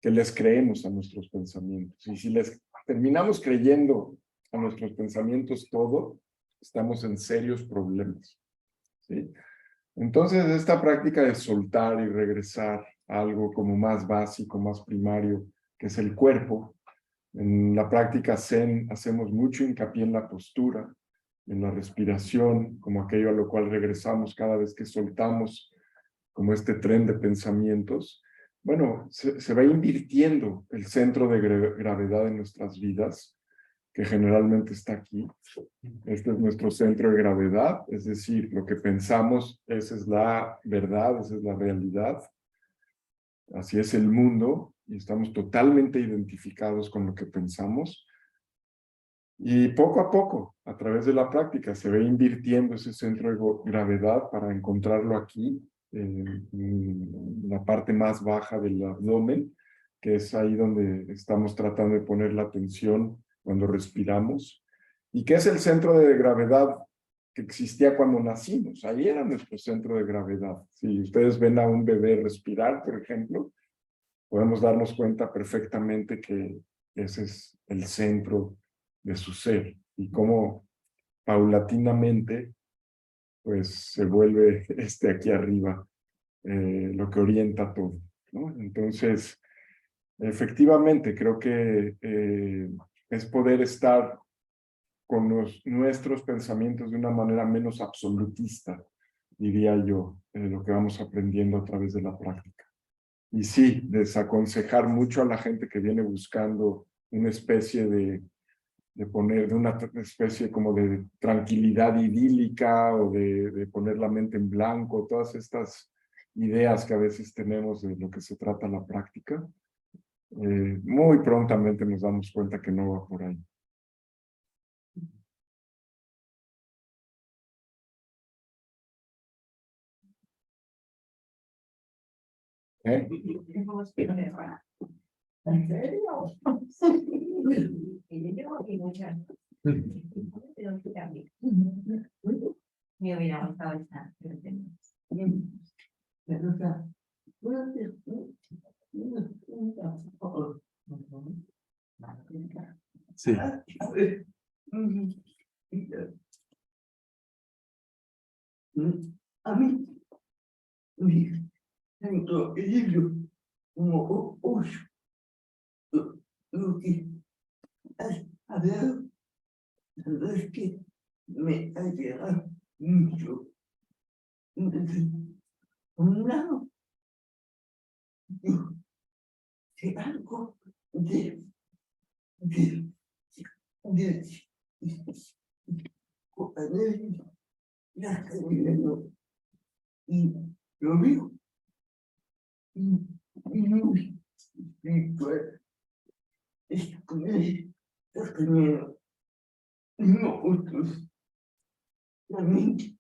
que les creemos a nuestros pensamientos. Y si les terminamos creyendo a nuestros pensamientos todo, estamos en serios problemas, ¿sí? Entonces, esta práctica de soltar y regresar a algo como más básico, más primario, que es el cuerpo. En la práctica Zen hacemos mucho hincapié en la postura, en la respiración, como aquello a lo cual regresamos cada vez que soltamos como este tren de pensamientos. Bueno, se va invirtiendo el centro de gravedad en nuestras vidas, que generalmente está aquí. Este es nuestro centro de gravedad, es decir, lo que pensamos, esa es la verdad, esa es la realidad. Así es el mundo, y estamos totalmente identificados con lo que pensamos. Y poco a poco, a través de la práctica, se ve invirtiendo ese centro de gravedad para encontrarlo aquí, en la parte más baja del abdomen, que es ahí donde estamos tratando de poner la atención cuando respiramos, y que es el centro de gravedad que existía cuando nacimos. Ahí era nuestro centro de gravedad. Si ustedes ven a un bebé respirar, por ejemplo, podemos darnos cuenta perfectamente que ese es el centro de su ser, y cómo paulatinamente pues se vuelve aquí arriba lo que orienta todo, ¿no? Entonces, efectivamente, creo que es poder estar con nuestros pensamientos de una manera menos absolutista, diría yo, lo que vamos aprendiendo a través de la práctica. Y sí, desaconsejar mucho a la gente que viene buscando una especie de una especie como de tranquilidad idílica, o de poner la mente en blanco, todas estas ideas que a veces tenemos de lo que se trata la práctica. Muy prontamente nos damos cuenta que no va por ahí. ¿Eh? ¿En serio? Y yo aquí muchas. Me hubiera gustado estar, pero Sí, A mí, tengo el libro como ocho, lo que has hablado, la verdad es que me ha llegado mucho. Entonces, por un lado, yo sé algo de las caminando y lo veo muy espiritual. Es que las caminando nosotros también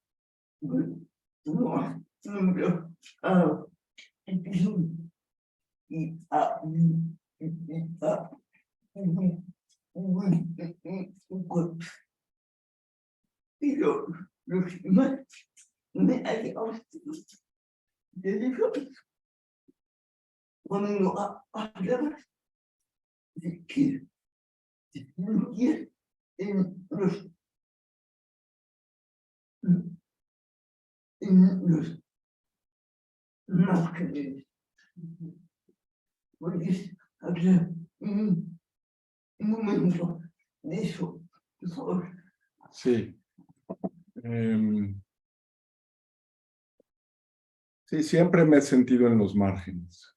no nombrado a y a pero lo que más me ha llegado de libros cuando hablabas de que influye en los márgenes. Porque había un momento de eso, por favor. sí. Sí, siempre me he sentido en los márgenes.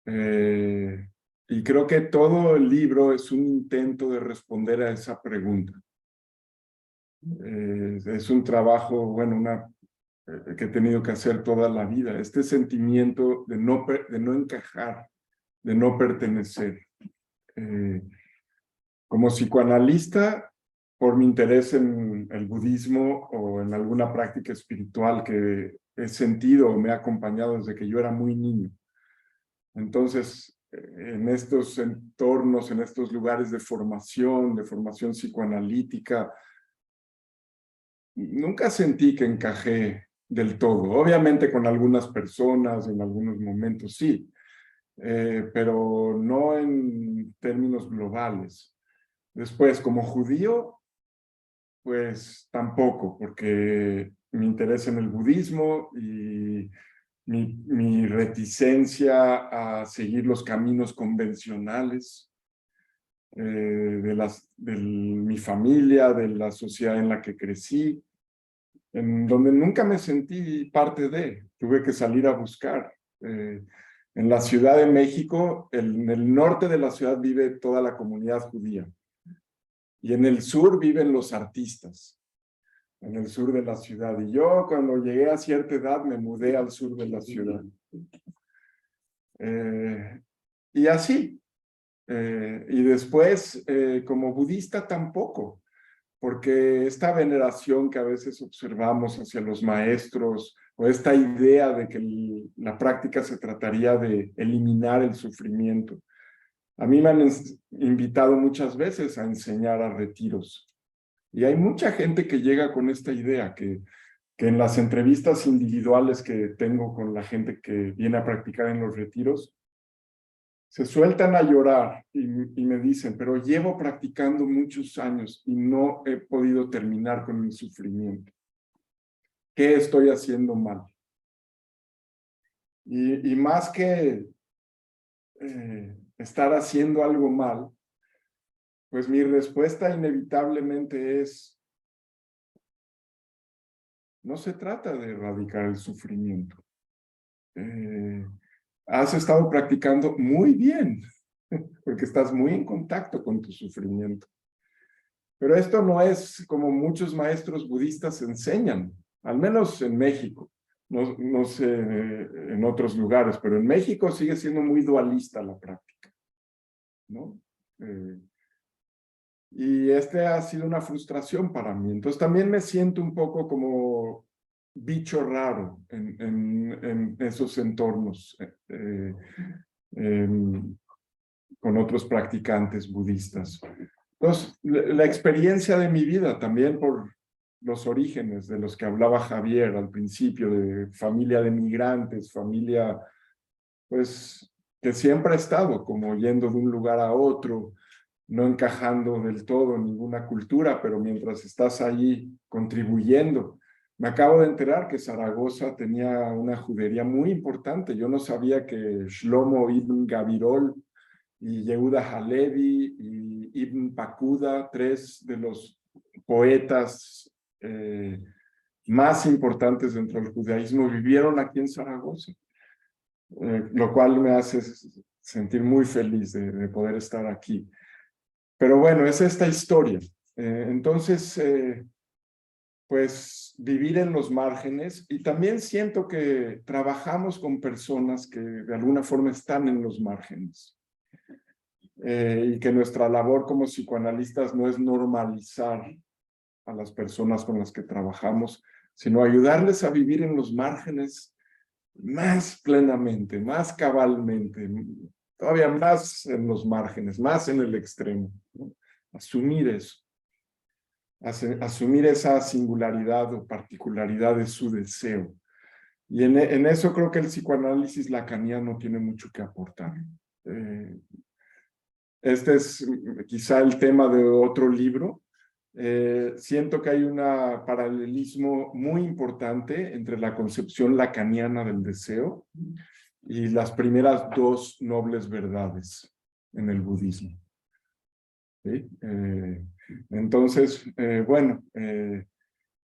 Y creo que todo el libro es un intento de responder a esa pregunta. Es un trabajo, bueno, que he tenido que hacer toda la vida. Este sentimiento de no encajar, de no pertenecer. Como psicoanalista, por mi interés en el budismo o en alguna práctica espiritual que he sentido o me ha acompañado desde que yo era muy niño. Entonces, en estos entornos, en estos lugares de formación psicoanalítica, nunca sentí que encajé del todo. Obviamente con algunas personas, en algunos momentos sí, pero no en términos globales. Después, como judío, pues tampoco, porque mi interés en el budismo y mi reticencia a seguir los caminos convencionales de mi familia, de la sociedad en la que crecí, en donde nunca me sentí parte de, tuve que salir a buscar. En la Ciudad de México, en el norte de la ciudad vive toda la comunidad judía y en el sur viven los artistas, en el sur de la ciudad. Y yo cuando llegué a cierta edad me mudé al sur de la ciudad. Y así. Y después, como budista tampoco, porque esta veneración que a veces observamos hacia los maestros, o esta idea de que la práctica se trataría de eliminar el sufrimiento. A mí me han invitado muchas veces a enseñar a retiros. Y hay mucha gente que llega con esta idea, que en las entrevistas individuales que tengo con la gente que viene a practicar en los retiros, se sueltan a llorar y me dicen, pero llevo practicando muchos años y no he podido terminar con mi sufrimiento. ¿Qué estoy haciendo mal? Y más que estar haciendo algo mal, pues mi respuesta inevitablemente es, no se trata de erradicar el sufrimiento. Has estado practicando muy bien, porque estás muy en contacto con tu sufrimiento. Pero esto no es como muchos maestros budistas enseñan, al menos en México. No sé en otros lugares, pero en México sigue siendo muy dualista la práctica, ¿no? Y ha sido una frustración para mí. Entonces también me siento un poco como bicho raro en esos entornos con otros practicantes budistas. Entonces, la experiencia de mi vida también por los orígenes de los que hablaba Javier al principio, de familia de migrantes, familia, pues, que siempre ha estado como yendo de un lugar a otro, no encajando del todo en ninguna cultura, pero mientras estás allí contribuyendo. Me acabo de enterar que Zaragoza tenía una judería muy importante. Yo no sabía que Shlomo Ibn Gabirol y Yehuda Halevi y Ibn Pakuda, tres de los poetas más importantes dentro del judaísmo, vivieron aquí en Zaragoza, lo cual me hace sentir muy feliz de poder estar aquí. Pero bueno, es esta historia. Entonces, pues vivir en los márgenes, y también siento que trabajamos con personas que de alguna forma están en los márgenes. Y que nuestra labor como psicoanalistas no es normalizar a las personas con las que trabajamos, sino ayudarles a vivir en los márgenes más plenamente, más cabalmente, todavía más en los márgenes, más en el extremo, ¿no? Asumir eso, asumir esa singularidad o particularidad de su deseo. Y en eso creo que el psicoanálisis lacaniano tiene mucho que aportar. Este es quizá el tema de otro libro. Siento que hay un paralelismo muy importante entre la concepción lacaniana del deseo y las primeras dos nobles verdades en el budismo. ¿Sí? Entonces, bueno,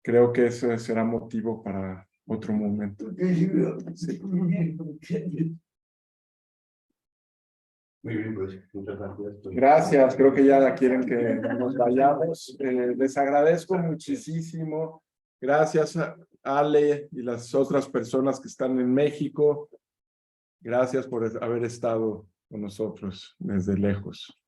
creo que eso será motivo para otro momento. Sí. Muy bien, pues muchas gracias. Gracias, creo que ya quieren que nos vayamos. Les agradezco muchísimo. Gracias a Ale y las otras personas que están en México. Gracias por haber estado con nosotros desde lejos.